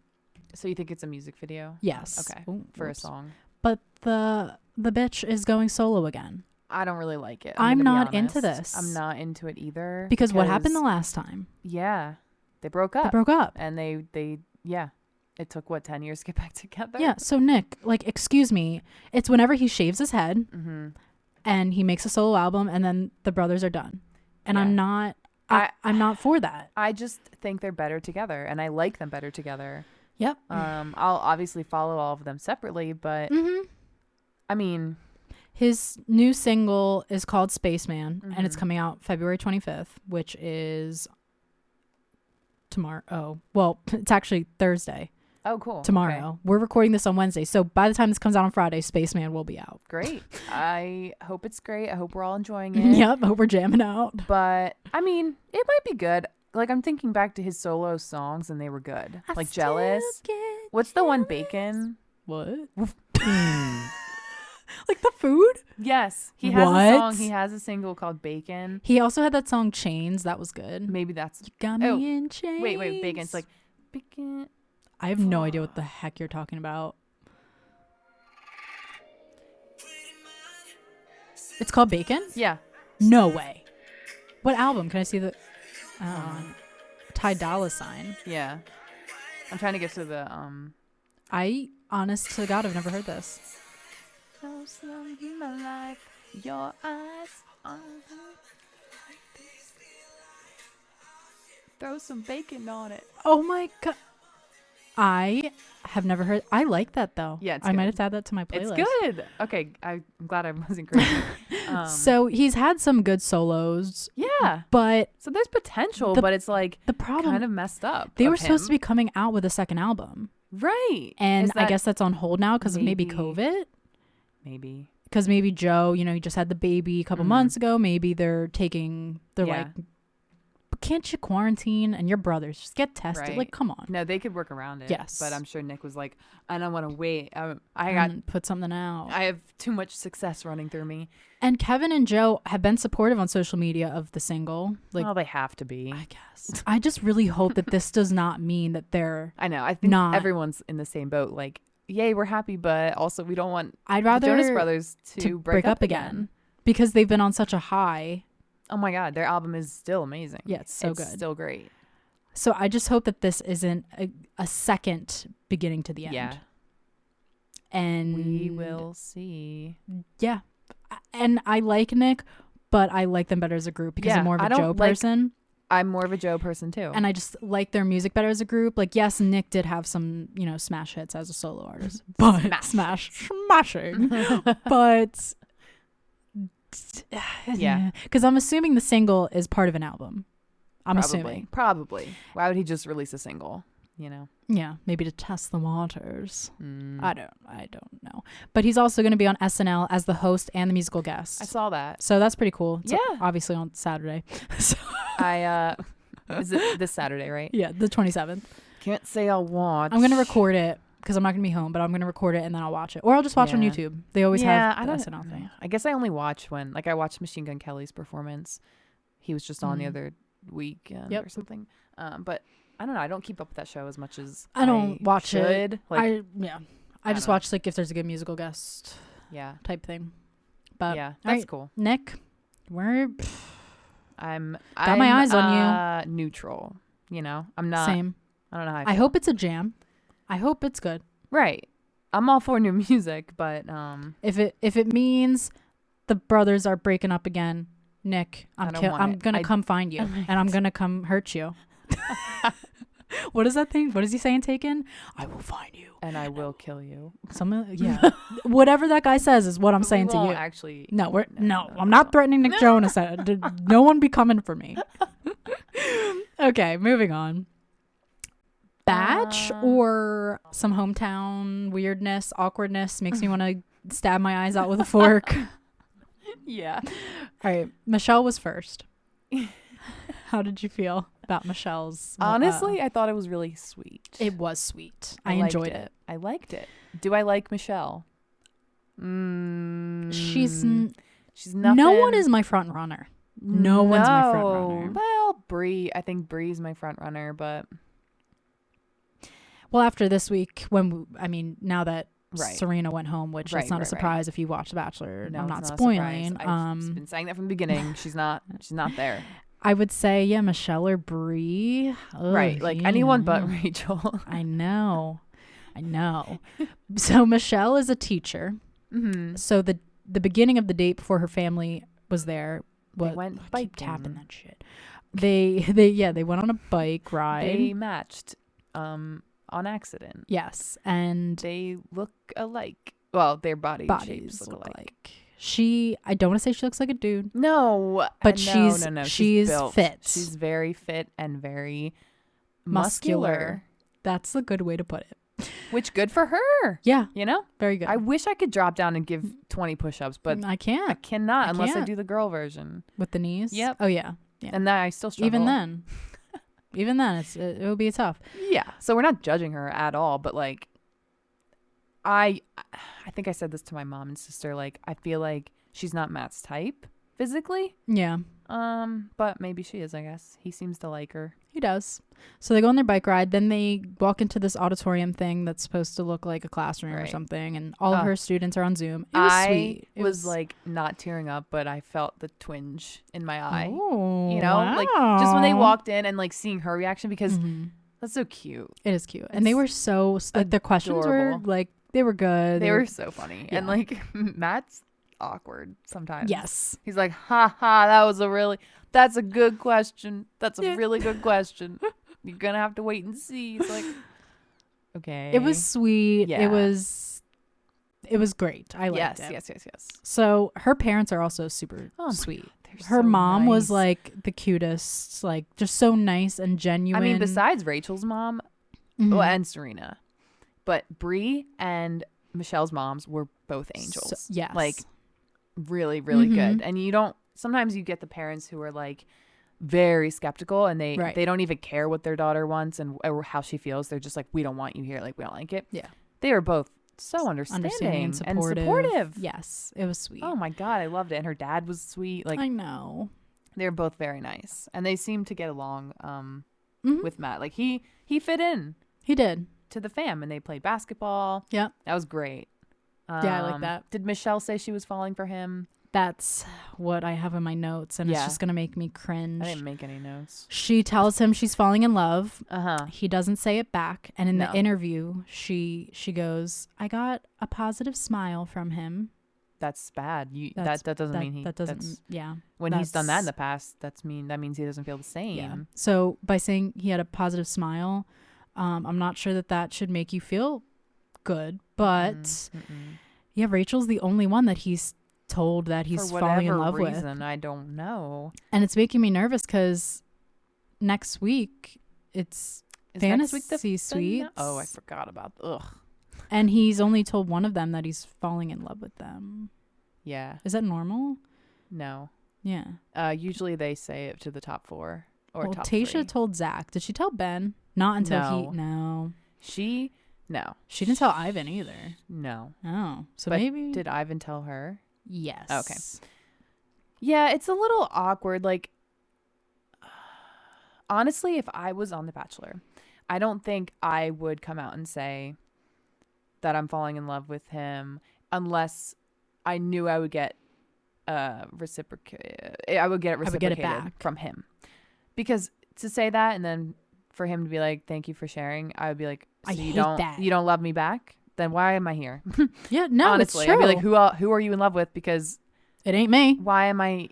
So you think it's a music video? Yes. Okay. For a song. But the bitch is going solo again. I don't really like it. I'm not into this. I'm not into it either. Because what happened the last time? Yeah. They broke up. And they it took 10 years to get back together? Yeah. So Nick, excuse me, it's whenever he shaves his head and he makes a solo album and then the brothers are done. And I'm not for that. I just think they're better together and I like them better together. Yep. I'll obviously follow all of them separately, but I mean, his new single is called Spaceman and it's coming out February 25th, which is tomorrow. Oh, well, it's actually Thursday. Oh, cool. Tomorrow. Okay. We're recording this on Wednesday. So by the time this comes out on Friday, Spaceman will be out. Great. I hope it's great. I hope we're all enjoying it. Yep. I hope we're jamming out. But I mean, it might be good. I'm thinking back to his solo songs and they were good. Jealous. What's the one, Bacon? What? Like the food? Yes. He has a song. He has a single called Bacon. He also had that song Chains. That was good. Maybe that's. You got me in chains. Wait. Bacon. It's Bacon. I have no idea what the heck you're talking about. It's called Bacon? Yeah. No way. What album? Can I see the... Ty Dolla $ign. Yeah. I'm trying to get to the I honest to God I've never heard this. So slow in my life, your eyes on throw some bacon on it. Oh my God. I have never heard. I like that though. Yeah, I might have to add that to my playlist. It's good. Okay, I'm glad I wasn't crazy. So he's had some good solos. Yeah, but so there's potential, but it's the problem kind of messed up. They were supposed to be coming out with a second album, right? And I guess that's on hold now because of maybe COVID. Maybe because maybe Joe, he just had the baby a couple months ago. Maybe they're can't you quarantine and your brothers just get tested? Right. Like, come on. No, they could work around it. Yes. But I'm sure Nick was like, I don't want to wait. Put something out. I have too much success running through me. And Kevin and Joe have been supportive on social media of the single. Like, well, they have to be. I guess. I just really hope that this does not mean that they're I know. I think not everyone's in the same boat. Like, yay, we're happy, but also we don't want I'd rather the Jonas Brothers to break up again. Because they've been on such a high. Oh my God, their album is still amazing. Yeah, it's so good. Still great. So I just hope that this isn't a second beginning to the end. Yeah. And we will see. Yeah. And I like Nick, but I like them better as a group because I'm more of a Joe person. I'm more of a Joe person too. And I just like their music better as a group. Like, yes, Nick did have some, smash hits as a solo artist. But smashing. But yeah. Because I'm assuming the single is part of an album. I'm assuming. Probably. Why would he just release a single? Yeah, maybe to test the waters. I don't know. But he's also going to be on SNL as the host and the musical guest. I saw that. So that's pretty cool. It's yeah. Obviously on Saturday. So is it this Saturday, right? Yeah, the 27th. Can't say I'll watch. I'm going to record it because I'm not going to be home, but I'm going to record it and then I'll watch it. Or I'll just watch on YouTube. They always have the SNL thing. I guess I only watch when, I watched Machine Gun Kelly's performance. He was just on the other weekend or something. But I don't know. I don't keep up with that show as much as I don't watch should. It. I just watch if there's a good musical guest. Yeah. Type thing. But yeah, that's cool. Nick, I'm my eyes on you. Neutral. I'm not. Same. I don't know how I hope it's a jam. I hope it's good. Right. I'm all for new music, but if it means the brothers are breaking up again, Nick, I'm gonna come find you and I'm gonna come hurt you. What is that thing? What is he saying? Taken? I will find you and I will kill you. Whatever that guy says is what I'm saying to you. Actually, I'm not threatening Nick Jonas. No one be coming for me. Okay, moving on. Batch or some hometown weirdness, awkwardness makes me want to stab my eyes out with a fork. Yeah. All right. Michelle was first. How did you feel about Michelle's? Honestly, I thought it was really sweet. It was sweet. I enjoyed it. I liked it. Do I like Michelle? She's nothing. No one is my front runner. No one's my front runner. Well, Brie. I think Brie's my front runner, but well, after this week, now that Serena went home, which it's not a surprise if you watch The Bachelor. No, I'm not spoiling. I've been saying that from the beginning. She's not there. I would say, Michelle or Brie. Right. Anyone but Rachel. I know. So Michelle is a teacher. Mm-hmm. So the beginning of the date before her family was there. They went biking. Keep tapping that shit. They went on a bike ride. They matched on accident. Yes. And they look alike. Well, their bodies shapes look alike. I don't want to say she looks like a dude. No. But she's built. fit. She's very fit and very muscular. That's a good way to put it. Which good for her. Yeah. Very good. I wish I could drop down and give 20 push-ups, but I can't. I cannot unless I do the girl version. With the knees? Yep. Oh, yeah. And then I still struggle. Even then, it will be tough. Yeah. So we're not judging her at all, but I think I said this to my mom and sister. I feel like she's not Matt's type physically. Yeah. But maybe she is, I guess. He seems to like her. He does. So they go on their bike ride. Then they walk into this auditorium thing that's supposed to look like a classroom or something. And all of her students are on Zoom. It was sweet. It was not tearing up, but I felt the twinge in my eye. Oh, wow. Just when they walked in and seeing her reaction because that's so cute. It is cute. And they were so, their questions were they were good. They were so funny. Yeah. And Matt's awkward sometimes. Yes. He's like, ha ha, that's a good question. That's a really good question. You're gonna have to wait and see. It's like, okay. It was sweet. Yeah. It was great. I liked it. Yes. So her parents are also super sweet. Her mom was the cutest, just so nice and genuine. I mean, besides Rachel's mom and Serena, but Brie and Michelle's moms were both angels. So, yes. Really, really good. And sometimes you get the parents who are very skeptical, and they Right. they don't even care what their daughter wants or how she feels. They're just like, we don't want you here. Like, we don't like it. Yeah. They were both so understanding and supportive. Yes, it was sweet. Oh my God, I loved it. And her dad was sweet. Like, I know. They're both very nice, and they seem to get along Mhm. with Matt. Like, he fit in He did. to the fam, and they played basketball. Yeah. That was great. Yeah, I like that. Did Michelle say she was falling for him? That's what I have in my notes, and it's Yeah. just going to make me cringe. I didn't make any notes. She tells him she's falling in love. Uh-huh. He doesn't say it back. And in No. the interview, she goes, I got a positive smile from him. That's bad. That's- That doesn't mean he. That doesn't, that's- yeah. When he's done that in that's- the past, that means he doesn't feel the same. Yeah. So by saying he had a positive smile, I'm not sure that should make you feel good. But yeah, Rachel's the only one that he's told that he's For falling in love whatever reason, with. I don't know. And it's making me nervous because next week it's Is next week the fantasy suites. Oh, I forgot about. Ugh. And he's only told one of them that he's falling in love with them. Yeah. Is that normal? No. Yeah. Usually they say it to the top 4 or Well, top Tasha 3. told Zach. Did she tell Ben? Not until No. No. No. She didn't tell Ivan either. No. Oh. So But maybe. did Ivan tell her? Yes. Okay. Yeah, it's a little awkward. Like, honestly, if I was on The Bachelor, I don't think I would come out and say that I'm falling in love with him unless I knew I would get reciprocated. I would get it reciprocated back from him. Because to say that and then for him to be like, "Thank you for sharing," I would be like, so I you hate don't that. you don't love me back? Then why am I here? Yeah. No. Honestly, it's true. I'd be like, who are you in love with? Because It ain't me. why am I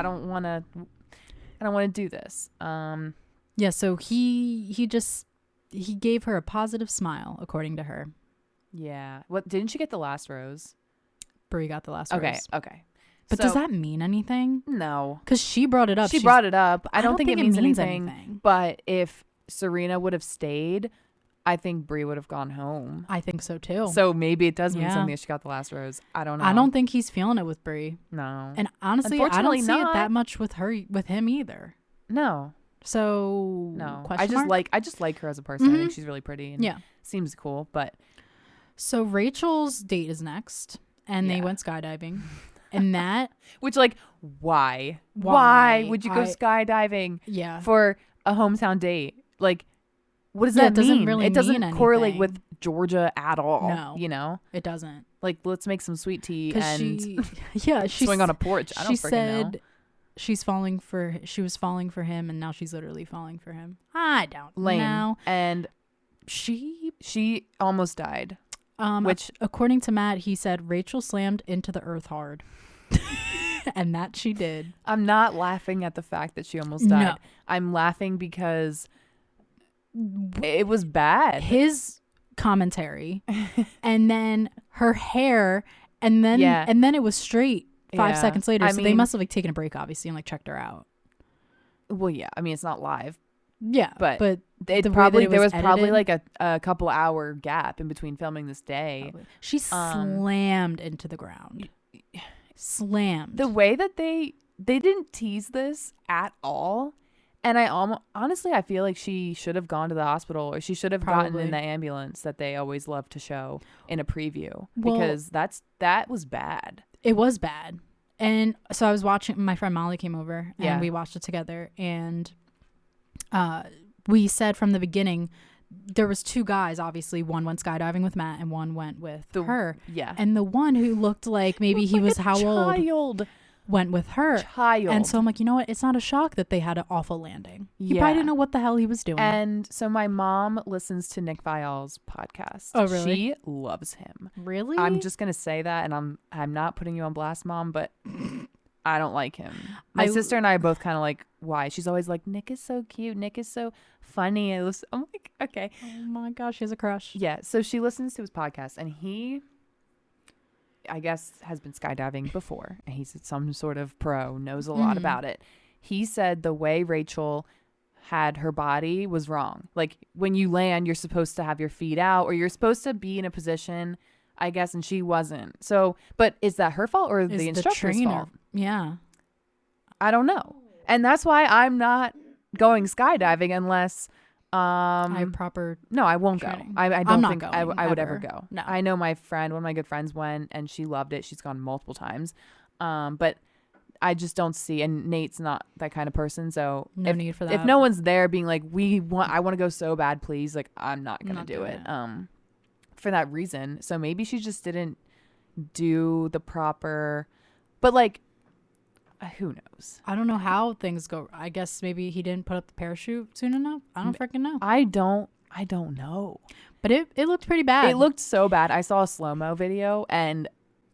don't want to do this. Yeah. So he gave her a positive smile, according to her. Yeah. What, didn't she get the last rose? Brie got the last Okay. rose. Okay. But does that mean anything? No. Because she brought it up. She brought it up. I don't think it means means anything. But if Serena would have stayed, I think Brie would have gone home. I think so too. So maybe it does mean Yeah. something if she got the last rose. I don't know. I don't think he's feeling it with Brie. No. And honestly, I don't Unfortunately see not. it that much with him either. No. So No. question mark? I just like her as a person. I think Mhm. she's really pretty and Yeah. seems cool. But So Rachel's date is next, and they Yeah. went skydiving, and that which, like, why? Why? Why would you go I- skydiving yeah. for a hometown date? Like, what does Yeah, that it doesn't mean? really It doesn't mean correlate anything. with Georgia at all. No. You know? It doesn't. Like, let's make some sweet tea Because and she swing on a porch. I don't she freaking said know. she was falling for him, and now she's literally falling for him. I don't Lame. know. And She almost died. which according to Matt, he said Rachel slammed into the earth hard. And that she did. I'm not laughing at the fact that she almost died. No. I'm laughing because it was bad. His commentary and then her hair and then Yeah. it was straight 5 Yeah. seconds later. I So they mean- must have like taken a break obviously and like checked her out. Well, yeah. I mean, it's not live. Yeah. But the way that there was it probably edited- like a couple hour gap in between filming this day. Probably. She slammed into the ground. Slammed. The way that they didn't tease this at all, and I honestly I feel like she should have gone to the hospital, or she should have gotten Probably. in the ambulance that they always love to show in a preview, Well- because that was bad. It was bad. And so I was watching, my friend Molly came over and Yeah. we watched it together, and we said from the beginning there was two guys, obviously one went skydiving with Matt and one went with her, Yeah, and the one who looked like maybe he was how old Child. went with her. Child. And so I'm like, you know what, it's not a shock that they had an awful landing. He Yeah. probably didn't know what the hell he was doing. And so my mom listens to Nick Viall's podcast. Oh, really? She loves him. Really? I'm just gonna say that, and I'm not putting you on blast, Mom, but I don't like him. My sister and I are both kind of like, why? She's always like, Nick is so cute. Nick is so funny. I'm like, okay. Oh my gosh, he has a crush. Yeah. So she listens to his podcast, and he, I guess, has been skydiving before, and he's some sort of pro, knows a lot about it. He said the way Rachel had her body was wrong. Like, when you land, you're supposed to have your feet out, or you're supposed to be in a position, I guess, and she wasn't. So, but is that her fault or the instructor's fault? Yeah. I don't know. And that's why I'm not going skydiving unless I have proper no, I won't training. go. I don't think I would ever ever go. No. I know my friend, one of my good friends went and she loved it. She's gone multiple times. But I just don't see, and Nate's not that kind of person. So no need for that. If no one's there being like, I want to go so bad, please. Like, I'm not going to do it. For that reason. So maybe she just didn't do the proper, but like, who knows? I don't know how things go. I guess maybe he didn't put up the parachute soon enough. I don't freaking know. I don't know. But it looked pretty bad. It looked so bad. I saw a slow-mo video and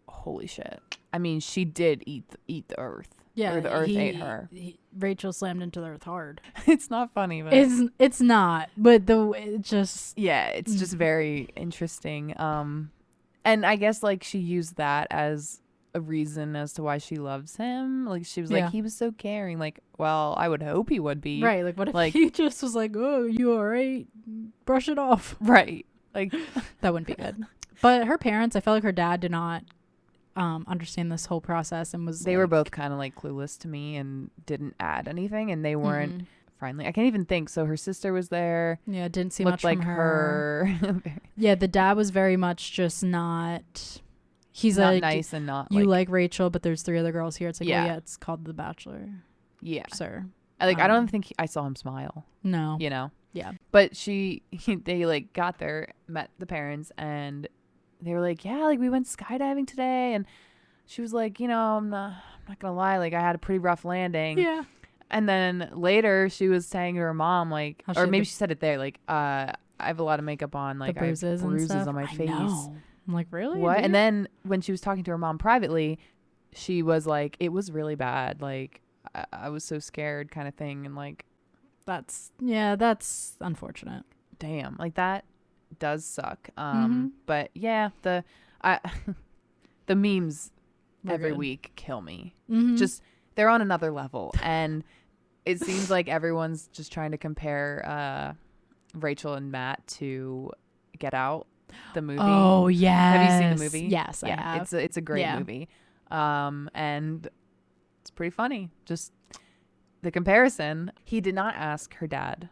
holy shit. I mean, she did eat the earth. Yeah. Or the earth ate her. Rachel slammed into the earth hard. It's not funny, but it's not. But it just it's just very interesting. And I guess like she used that as a reason as to why she loves him. Like she was like, he was so caring. Like, well, I would hope he would be. Right. Like what if he just was like, oh, you all right? Brush it off. Right. Like that wouldn't be good. But her parents, I felt like her dad did not understand this whole process and was they were both kind of like clueless to me and didn't add anything, and they weren't friendly. I can't even think. So her sister was there. Yeah, it didn't see looked much like from her. Yeah, the dad was very much just not. He's not like nice and not. You like Rachel, but there's 3 other girls here. It's like, yeah, well, it's called The Bachelor. Yeah, sir. I don't think I saw him smile. No, you know. Yeah, but they like got there, met the parents, and they were like, yeah, like we went skydiving today, and she was like, you know, I'm not gonna lie, like I had a pretty rough landing. Yeah. And then later she was saying to her mom, like, or maybe she said it there, like, I have a lot of makeup on, like I have bruises on my face. Know. I'm like, really? What? And then when she was talking to her mom privately, she was like, it was really bad. Like I was so scared, kind of thing. And like, that's unfortunate. Damn, like that does suck. But yeah, the memes every week kill me. Just they're on another level, and it seems like everyone's just trying to compare Rachel and Matt to Get Out, the movie. Oh yeah, have you seen the movie? Yes, I have. It's a great movie, and it's pretty funny. Just the comparison. He did not ask her dad.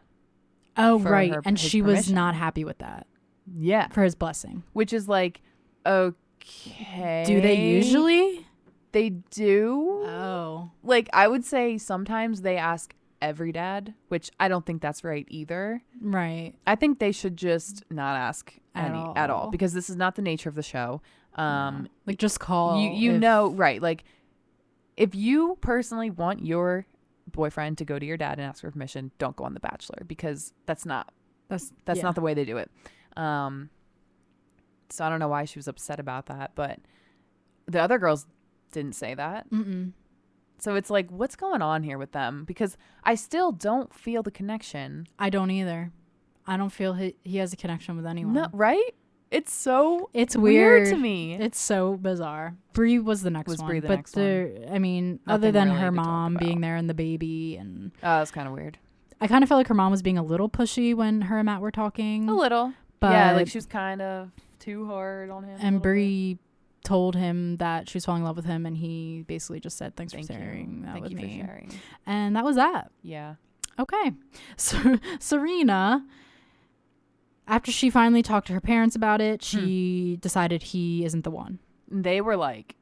Oh right, and she was not happy with that. Yeah, for his blessing, which is like, okay. Do they usually? They do. Oh. Like, I would say sometimes they ask every dad, which I don't think that's right either. Right. I think they should just not ask at all, because this is not the nature of the show. Like, just call. You know, right. Like, if you personally want your boyfriend to go to your dad and ask for permission, don't go on The Bachelor, because that's not the way they do it. So I don't know why she was upset about that, but the other girls didn't say that. So it's like, what's going on here with them? Because I still don't feel the connection. I don't either. I don't feel he has a connection with anyone. No, right? It's weird to me. It's so bizarre. Bree was the next one. Next one. I mean, Nothing other than really her mom being there and the baby, and that's kind of weird. I kind of felt like her mom was being a little pushy when her and Matt were talking. A little. But yeah, like she was kind of too hard on him. And Bree told him that she was falling in love with him, and he basically just said, thanks for sharing that with me. For sharing. And that was that. Yeah. Okay. So Serena, after she finally talked to her parents about it, she decided he isn't the one. They were like,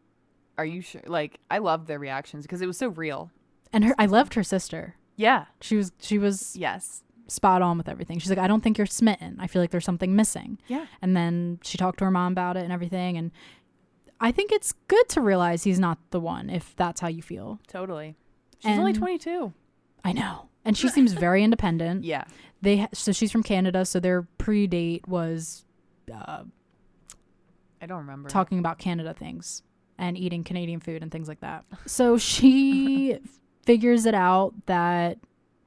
are you sure? Like, I loved their reactions because it was so real. And I loved her sister. Yeah. She was yes, spot on with everything. She's like, I don't think you're smitten. I feel like there's something missing. Yeah. And then she talked to her mom about it and everything, and I think it's good to realize he's not the one if that's how you feel. Totally. She's only 22. I know. And she seems very independent. Yeah. So she's from Canada, so their pre-date was I don't remember. Talking about Canada things and eating Canadian food and things like that. So she figures it out that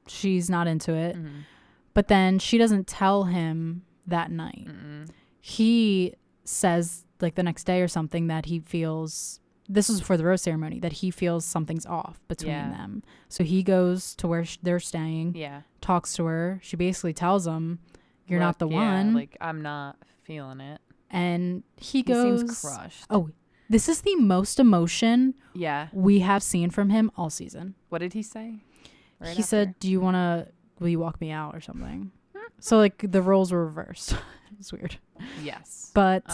she's not into it. But then she doesn't tell him that night. He says like the next day or something that he feels, this was before the rose ceremony, that he feels something's off between them. So he goes to where they're staying, talks to her. She basically tells him, you're not the one. Like, I'm not feeling it. And he goes, seems crushed. Oh, this is the most emotion yeah we have seen from him all season. What did he say? He said, will you walk me out or something? So like the roles were reversed. It's weird. Yes. But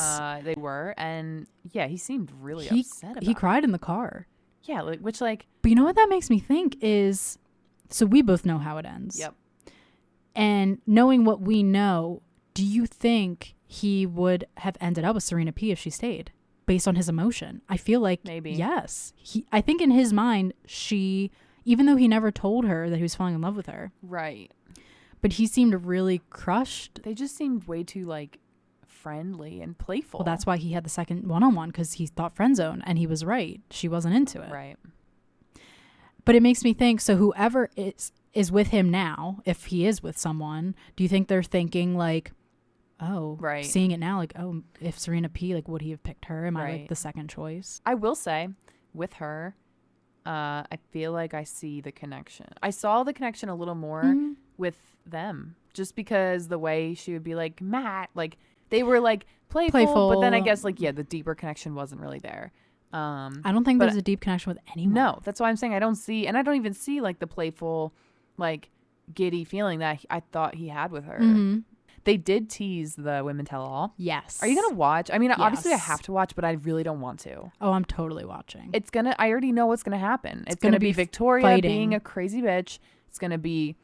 they were. And yeah, he seemed really upset about it. He cried in the car. Yeah. But you know what that makes me think is, so we both know how it ends. Yep. And knowing what we know, do you think he would have ended up with Serena P if she stayed based on his emotion? I feel like maybe. Yes. I think in his mind, even though he never told her that he was falling in love with her. Right. But he seemed really crushed. They just seemed way too like friendly and playful. Well, that's why he had the second one-on-one, because he thought friend zone, and he was right. She wasn't into it. Right. But it makes me think, so whoever is with him now, if he is with someone, do you think they're thinking like, oh, right, seeing it now, like, oh, if Serena P, like, would he have picked her? Am I like the second choice? I will say with her, I feel like I see the connection. I saw the connection a little more with them, just because the way she would be like, Matt, like they were like playful, but then I guess like, yeah, the deeper connection wasn't really there. I don't think there's a deep connection with anyone. No, that's why I'm saying I don't even see like the playful, like giddy feeling that I thought he had with her. Mm-hmm. They did tease the Women Tell All. Yes. Are you going to watch? I mean, yes. Obviously I have to watch, but I really don't want to. Oh, I'm totally watching. I already know what's going to happen. It's going to be Victoria fighting. Being a crazy bitch. It's going to be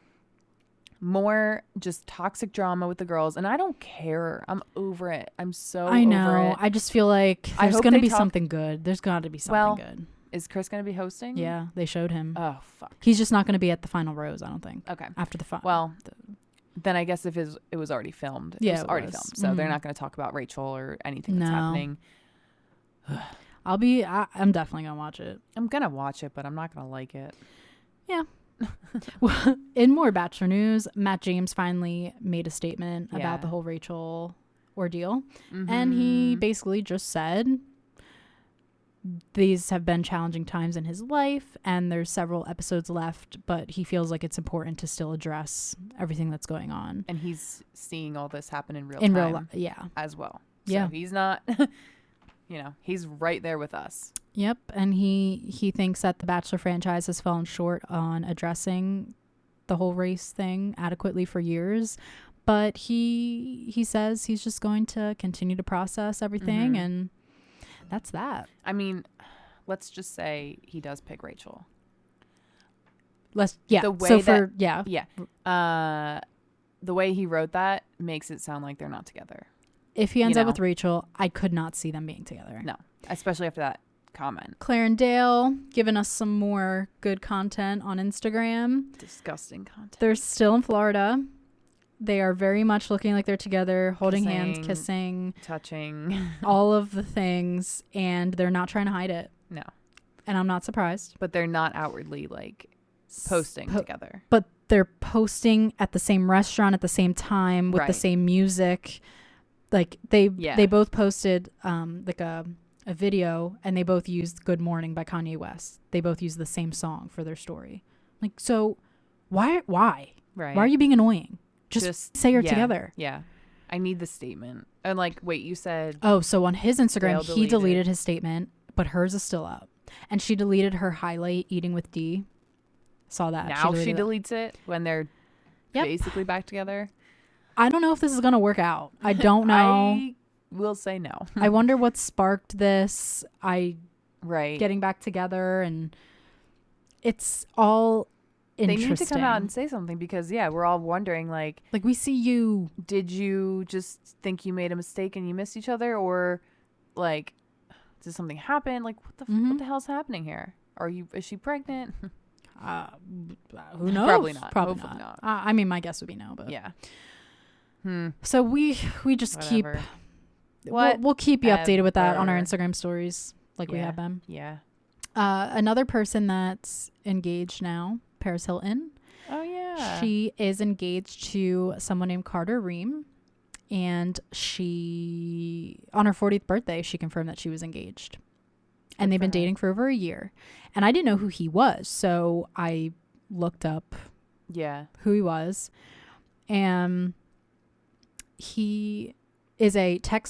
more just toxic drama with the girls, and I don't care. I'm over it. I'm so over it. I just feel like there's going to be something good. There's got to be something good. Is Chris going to be hosting? Yeah, they showed him. Oh, fuck. He's just not going to be at the final rose, I don't think. Okay. After the final. Well, then I guess if it was already filmed. It was already filmed. So they're not going to talk about Rachel or anything that's happening. I'm definitely going to watch it. I'm going to watch it, but I'm not going to like it. Yeah. Well, in more Bachelor news, Matt James finally made a statement about the whole Rachel ordeal. Mm-hmm. And he basically just said these have been challenging times in his life and there's several episodes left, but he feels like it's important to still address everything that's going on. And he's seeing all this happen in real time. Yeah. As well. Yeah. So he's not, he's right there with us. Yep. And he thinks that the Bachelor franchise has fallen short on addressing the whole race thing adequately for years. But he says he's just going to continue to process everything, and that's that. I mean, let's just say he does pick Rachel. The way he wrote that makes it sound like they're not together. If he ends up with Rachel, I could not see them being together. No, especially after that comment. Claire and Dale giving us some more good content on Instagram. Disgusting content. They're still in Florida. They are very much looking like they're together, holding hands, kissing, touching, all of the things, and they're not trying to hide it. No. And I'm not surprised. But they're not outwardly like posting together. But they're posting at the same restaurant at the same time with the same music. Like they both posted like a video, and they both used Good Morning by Kanye West. They both used the same song for their story. Like, so why? Right. Why are you being annoying? Just say you're together. Yeah. I need the statement. And like, wait, you said. Oh, so on his Instagram, he deleted his statement, but hers is still up. And she deleted her highlight, Eating with D. Saw that. Now she deletes it when they're basically back together. I don't know if this is going to work out. I don't know. I will say no. I wonder what sparked this. Right. Getting back together, and it's all interesting. They need to come out and say something, because we're all wondering like we see you. Did you just think you made a mistake and you missed each other, or like did something happen? Like what the hell's happening here? Is she pregnant? Who knows? Probably not. Probably Hopefully not. I mean, my guess would be no, but yeah. So we just Whatever. we'll keep you updated with that on our Instagram stories, like we have been. Yeah. Another person that's engaged now, Paris Hilton. Oh yeah. She is engaged to someone named Carter Ream, and she on her 40th birthday she confirmed that she was engaged. And they've been dating for over a year. And I didn't know who he was, so I looked up who he was. And he is a tech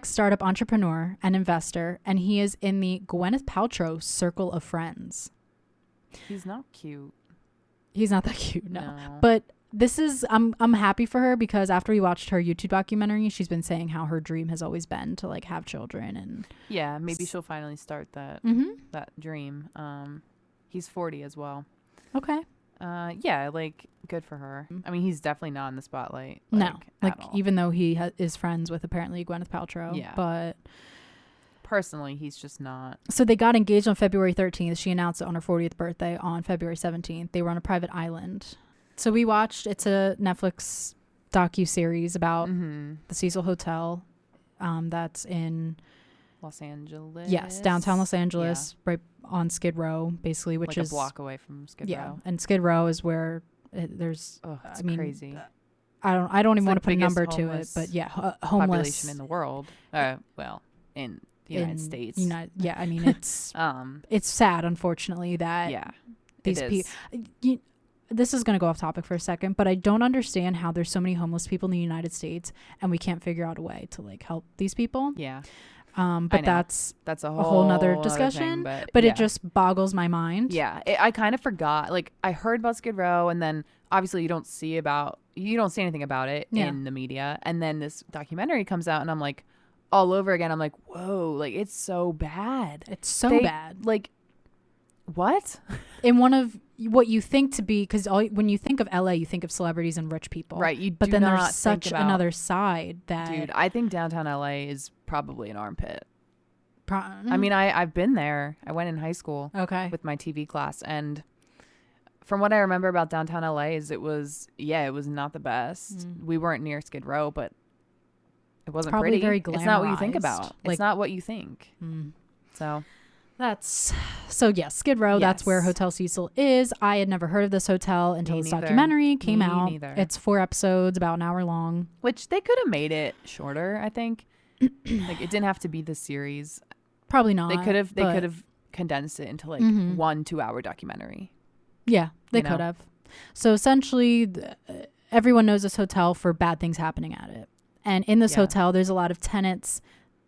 startup entrepreneur and investor, and he is in the Gwyneth Paltrow circle of friends. He's not cute. He's not that cute, no. But this is I'm happy for her, because after we watched her YouTube documentary, she's been saying how her dream has always been to like have children, and maybe she'll finally start that that dream. He's 40 as well. Okay. Like good for her. I mean, he's definitely not in the spotlight. No, like even though he is friends with apparently Gwyneth Paltrow. Yeah. But personally, he's just not. So they got engaged on February 13th. She announced it on her 40th birthday on February 17th. They were on a private island. So we watched, it's a Netflix docu-series about the Cecil Hotel that's in Los Angeles. Yes, downtown Los Angeles, right on Skid Row, basically, which like is a block away from Skid Row. Yeah, and Skid Row is where there's. It's crazy. I don't even want to put a number to it, but yeah, homeless population in the world. Well, in the United States. I mean, it's it's sad, unfortunately, that these people. This is going to go off topic for a second, but I don't understand how there's so many homeless people in the United States and we can't figure out a way to like help these people. Yeah. But that's a whole nother discussion, but it just boggles my mind. Yeah. I kind of forgot, like I heard about Skid Row, and then obviously you don't see anything about it in the media. And then this documentary comes out and I'm like all over again. I'm like, whoa, like it's so bad. It's so bad. Like what? In one of what you think to be, because when you think of LA, you think of celebrities and rich people, right? But then there's such another side that, dude, I think downtown LA is probably an armpit. I mean, I've been there. I went in high school, with my TV class, and from what I remember about downtown LA is it was not the best. We weren't near Skid Row, but it wasn't probably pretty. Very glamorized. It's not what you think about. It's not what you think. So. Yes, Skid Row, that's where Hotel Cecil is. I had never heard of this hotel until this documentary came out. Neither. It's 4 episodes, about an hour long. Which they could have made it shorter, I think. Like it didn't have to be the series. Probably not. They could have condensed it into like 1 2-hour documentary. Yeah, they could have. So essentially, everyone knows this hotel for bad things happening at it. And in this hotel, there's a lot of tenants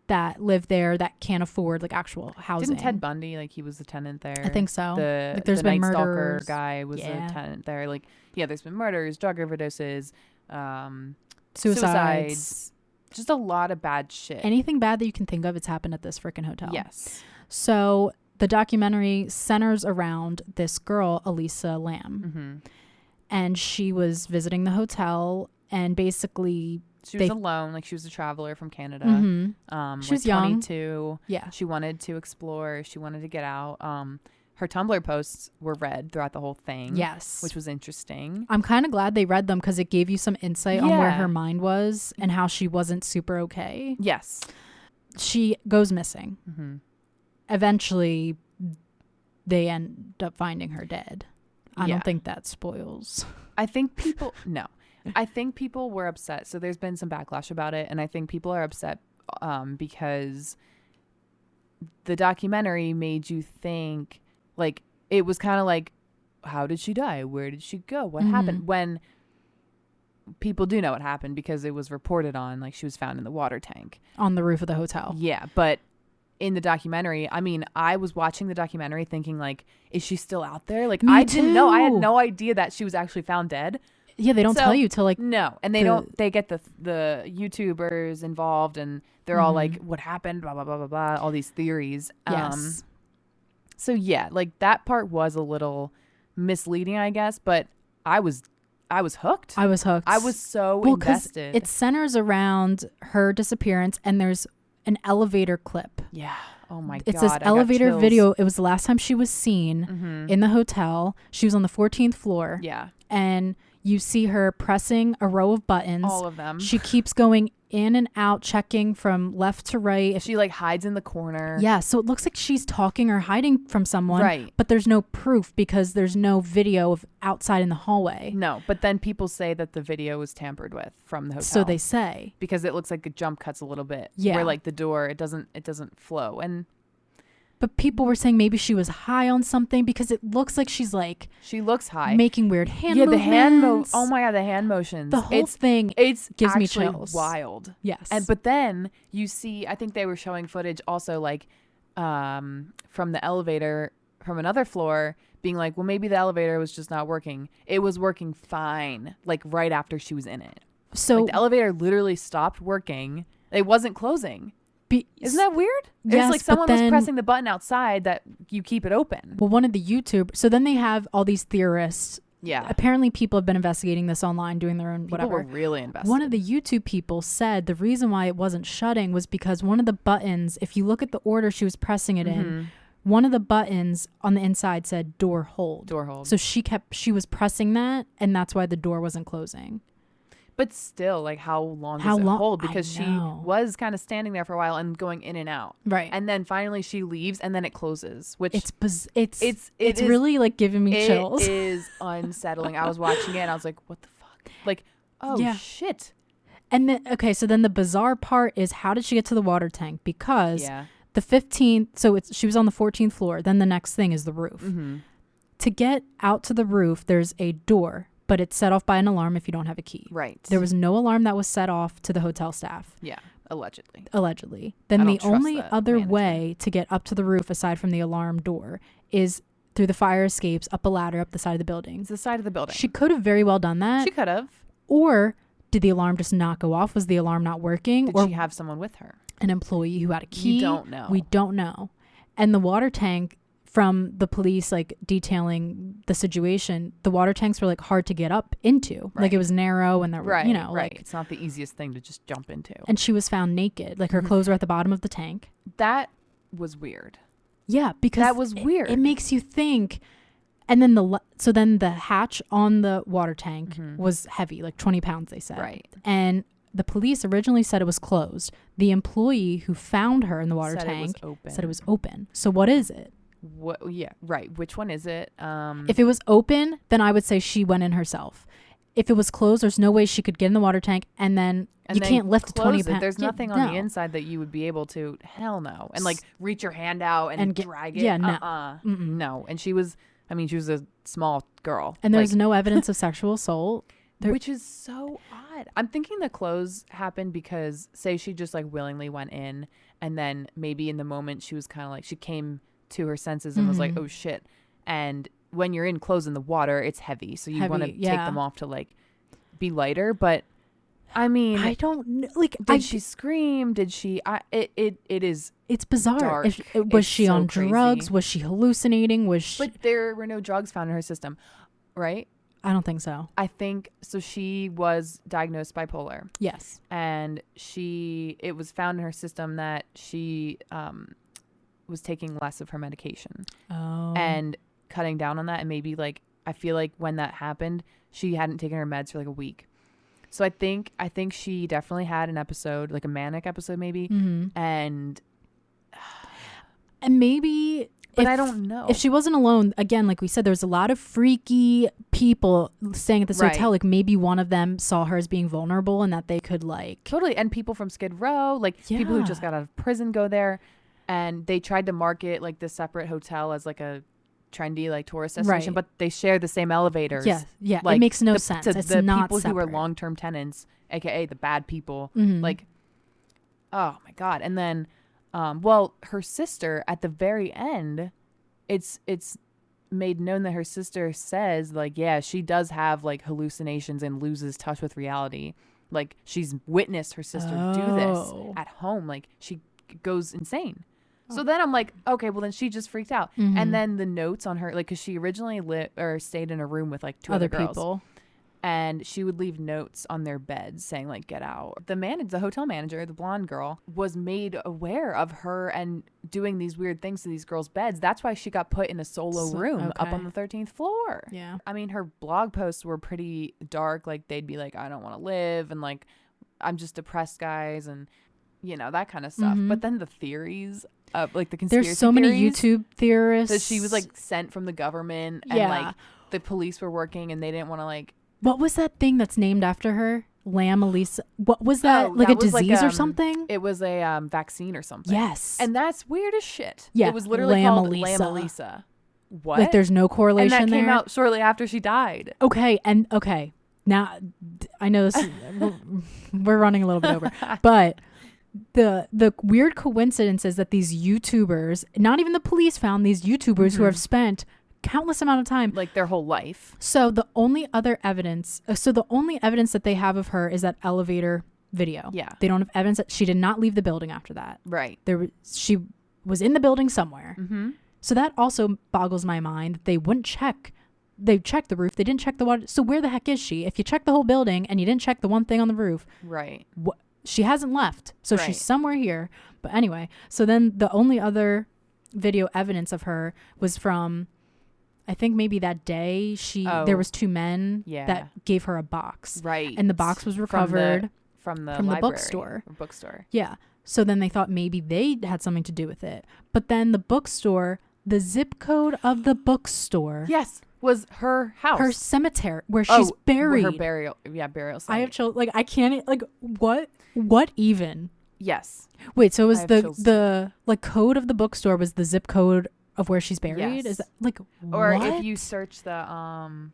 that live there that can't afford like actual housing. Didn't Ted Bundy, like he was a tenant there? I think so. There's been Night Stalker guy was a tenant there. Like there's been murders, drug overdoses, suicides, just a lot of bad shit. Anything bad that you can think of, it's happened at this freaking hotel. Yes. So the documentary centers around this girl, Elisa Lam, and she was visiting the hotel, and basically. She was alone, like she was a traveler from Canada. She was young. 22. Yeah. She wanted to explore. She wanted to get out. Her Tumblr posts were read throughout the whole thing. Yes. Which was interesting. I'm kind of glad they read them because it gave you some insight on where her mind was and how she wasn't super okay. Yes. She goes missing. Eventually, they end up finding her dead. I don't think that spoils. I think people... No. I think people were upset. So there's been some backlash about it. And I think people are upset because the documentary made you think, like, it was kind of like, how did she die? Where did she go? What happened? When people do know what happened because it was reported on, like, she was found in the water tank. On the roof of the hotel. Yeah, but in the documentary, I mean, I was watching the documentary thinking, like, is she still out there? Like, didn't know. I had no idea that she was actually found dead. Yeah, they don't tell you till like no, and they get the YouTubers involved, and they're all like, what happened, blah blah blah blah blah, all these theories. Yes. So yeah, like that part was a little misleading, I guess, but I was hooked. I was hooked. I was so invested. It centers around her disappearance, and there's an elevator clip. Yeah. Oh my God. It's this elevator video. It was the last time she was seen in the hotel. She was on the 14th floor. Yeah. And you see her pressing a row of buttons. All of them. She keeps going in and out, checking from left to right. If she like hides in the corner. Yeah. So it looks like she's talking or hiding from someone. Right. But there's no proof because there's no video of outside in the hallway. No. But then people say that the video was tampered with from the hotel. So they say. Because it looks like it jump cuts a little bit. Yeah. Where like the door, it doesn't flow. But people were saying maybe she was high on something because it looks like she looks high, making weird hand movements. Oh my God, the hand motions. The whole thing gives me chills. Wild. Yes. But then you see, I think they were showing footage also like from the elevator from another floor, being like, well, maybe the elevator was just not working. It was working fine, like right after she was in it. So like, the elevator literally stopped working. It wasn't closing. Isn't that weird? Yes, it's like someone was pressing the button outside that you keep it open. Well, one of the YouTube. So then they have all these theorists. Yeah. Apparently people have been investigating this online, doing their own whatever. People were really invested. One of the YouTube people said the reason why it wasn't shutting was because one of the buttons, if you look at the order she was pressing it in, one of the buttons on the inside said door hold. Door hold. So she was pressing that, and that's why the door wasn't closing. But still, like, how long does it hold? Because she was kind of standing there for a while and going in and out. Right. And then finally she leaves and then it closes, which it's really like giving me chills. It is unsettling. I was watching it and I was like, what the fuck? Like, shit. And then, so then the bizarre part is, how did she get to the water tank? Because the 15th, so she was on the 14th floor. Then the next thing is the roof. Mm-hmm. To get out to the roof, there's a door, but it's set off by an alarm if you don't have a key. Right. There was no alarm that was set off to the hotel staff. Yeah, allegedly. Then the only other way to get up to the roof, aside from the alarm door, is through the fire escapes, up a ladder, up the side of the building. It's the side of the building. She could have very well done that. She could have. Or did the alarm just not go off? Was the alarm not working? Did she have someone with her? An employee who had a key? You don't know. We don't know. And the water tank, from the police like detailing the situation, the water tanks were like hard to get up into. Right. Like it was narrow and that like it's not the easiest thing to just jump into. And she was found naked. Like her clothes were at the bottom of the tank. That was weird. Yeah, because that was weird. It makes you think. And then the hatch on the water tank was heavy, like 20 pounds, they said. Right. And the police originally said it was closed. The employee who found her in the water tank said it was open. So what is it? Yeah, right. Which one is it? If it was open, then I would say she went in herself. If it was closed, there's no way she could get in the water tank, and then you can't lift 20 pounds. There's nothing on the inside that you would be able to. Hell no. And like reach your hand out and drag it. Yeah, no. No. And she was a small girl. And there's no evidence of sexual assault. Which is so odd. I'm thinking the clothes happened because, say, she just like willingly went in, and then maybe in the moment she was kind of like, she came to her senses and was like, oh shit. And when you're in clothes in the water, it's heavy, so you want to take them off to like be lighter. But I mean, I don't know. Like, did she scream? Did she? It's bizarre. Dark. Was she on drugs? Was she hallucinating? But there were no drugs found in her system, right? I don't think so. I think so. She was diagnosed bipolar. Yes. And it was found in her system that she was taking less of her medication. Oh. And cutting down on that. And maybe like, I feel like when that happened, she hadn't taken her meds for like a week. So I think she definitely had an episode, like a manic episode maybe. Mm-hmm. And maybe... But I don't know. If she wasn't alone, again, like we said, there's a lot of freaky people staying at this hotel. Like maybe one of them saw her as being vulnerable and that they could like... Totally. And people from Skid Row, like people who just got out of prison go there. And they tried to market like this separate hotel as like a trendy like tourist destination, but they share the same elevators. Yeah. Like, it makes no sense. It's the not people separate. who are long-term tenants, aka the bad people. Mm-hmm. Like, oh my God. And then, her sister at the very end, it's made known that her sister says like, yeah, she does have like hallucinations and loses touch with reality. Like she's witnessed her sister do this at home. Like she goes insane. So then I'm like, okay, well then she just freaked out. Mm-hmm. And then the notes on her, like, cause she originally stayed in a room with like two other girls. People. And she would leave notes on their beds saying like, get out. The hotel manager, the blonde girl, was made aware of her and doing these weird things to these girls' beds. That's why she got put in a solo room up on the 13th floor. Yeah. I mean, her blog posts were pretty dark. Like they'd be like, I don't want to live. And like, I'm just depressed, guys. And that kind of stuff. Mm-hmm. But then the theories of like the conspiracy there's so many YouTube theorists that she was like sent from the government and like the police were working and they didn't want to like. What was that thing that's named after her? Lam Elisa. What was that? Like a disease or something? It was a vaccine or something. Yes. And that's weird as shit. Yeah. It was literally called Lam Elisa. What? Like there's no correlation there? And that came out shortly after she died. Okay. Now, I know this. We're running a little bit over. But the weird coincidence is that these YouTubers, not even the police found these YouTubers who have spent countless amount of time. Like their whole life. So the only other evidence, that they have of her is that elevator video. Yeah. They don't have evidence that she did not leave the building after that. Right. She was in the building somewhere. Mm-hmm. So that also boggles my mind that they wouldn't check. They checked the roof. They didn't check the water. So where the heck is she? If you check the whole building and you didn't check the one thing on the roof. Right. She hasn't left. So right. she's somewhere here. But anyway, so then the only other video evidence of her was from, I think maybe that day there was 2 men that gave her a box. Right. And the box was recovered from the bookstore. Bookstore. Yeah. So then they thought maybe they had something to do with it. But then the bookstore, the zip code of the bookstore. Yes. Was her house. Her cemetery where she's buried. Her burial site. I have chills. Like, I can't, like, what even? Yes. Wait, so it was the like code of the bookstore was the zip code of where she's buried? Yes. Is that like or what? if you search the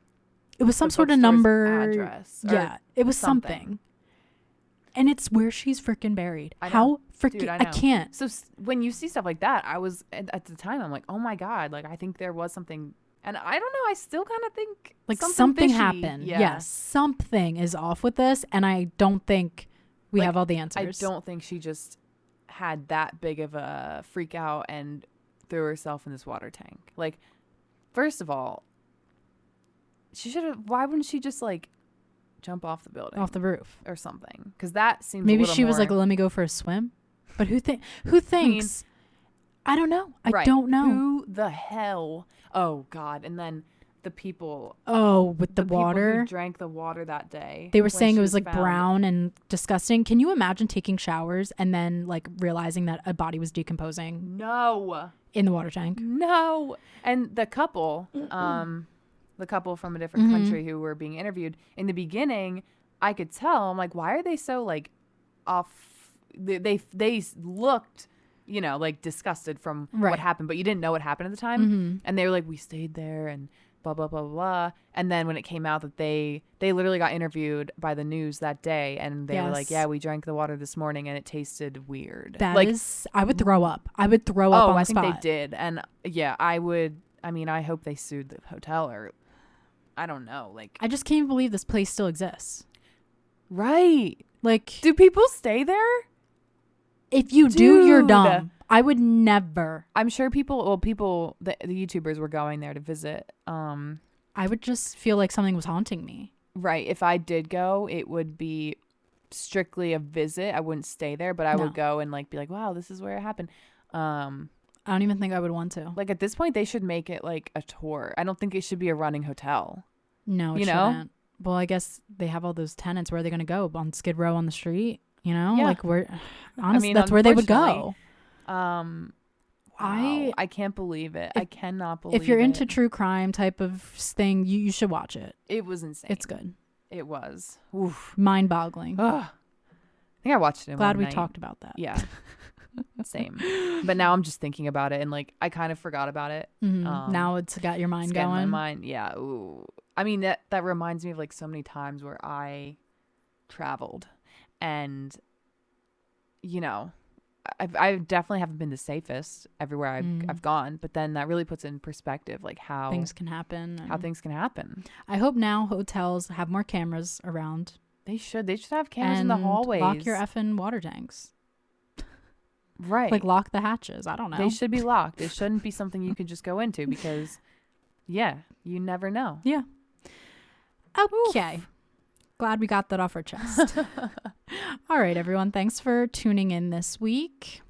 it was some sort of number address. Yeah, it was something. And it's where she's freaking buried. How freaking I can't. So when you see stuff like that, I was at the time I'm like, "Oh my god, like I think there was something." And I don't know, I still kind of think like something happened. Yeah. Yes, something is off with this, and I don't think we have all the answers. I don't think she just had that big of a freak out and threw herself in this water tank. Like, first of all, she should have. Why wouldn't she just like jump off the building, off the roof, or something? Because that seems maybe a she was like, "Let me go for a swim." But who thinks? I don't know. I don't know. Who the hell? Oh God! And then the people. Oh, with the water. People who drank the water that day. They were saying it was like brown and disgusting. Can you imagine taking showers and then like realizing that a body was decomposing? No. In the water tank. No. And the couple, from a different country who were being interviewed in the beginning, I could tell. I'm like, why are they so like off? They looked, you know, like disgusted from what happened, but you didn't know what happened at the time. And they were like, we stayed there and blah, blah, blah, blah. And then when it came out that they literally got interviewed by the news that day, and they were like, yeah, we drank the water this morning and it tasted weird. I would throw up. I would throw up on the spot. I think they did. And yeah, I hope they sued the hotel, or I don't know. Like, I just can't believe this place still exists. Right. Like, do people stay there? If you do, you're dumb. I would never. I'm sure the YouTubers were going there to visit. I would just feel like something was haunting me. Right. If I did go, it would be strictly a visit. I wouldn't stay there, but I would go and like be like, wow, this is where it happened. I don't even think I would want to. Like, at this point, they should make it like a tour. I don't think it should be a running hotel. No, it shouldn't. Well, I guess they have all those tenants. Where are they going to go? On Skid Row on the street? You know, like honestly, that's where they would go. Wow. I can't believe it. I cannot believe it. If you're into true crime type of thing, you should watch it. It was insane. It's good. It was. Oof. Mind-boggling. Ugh. I think I watched it in Glad one we talked about that. Yeah. Same. But now I'm just thinking about it, and like I kind of forgot about it. Now it's got your mind going. My mind. Yeah. Ooh. I mean, that reminds me of like so many times where I traveled, and you know, I definitely haven't been the safest everywhere I've gone, but then that really puts it in perspective, like how things can happen. I hope now hotels have more cameras around. They should have cameras in the hallways. Lock your effing water tanks. Right. Like lock the hatches. I don't know. They should be locked. It shouldn't be something you could just go into because, yeah, you never know. Yeah. Okay. Oof. Glad we got that off our chest. All right, everyone. Thanks for tuning in this week.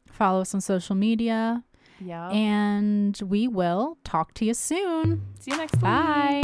Follow us on social media. Yeah. And we will talk to you soon. See you next week. Bye.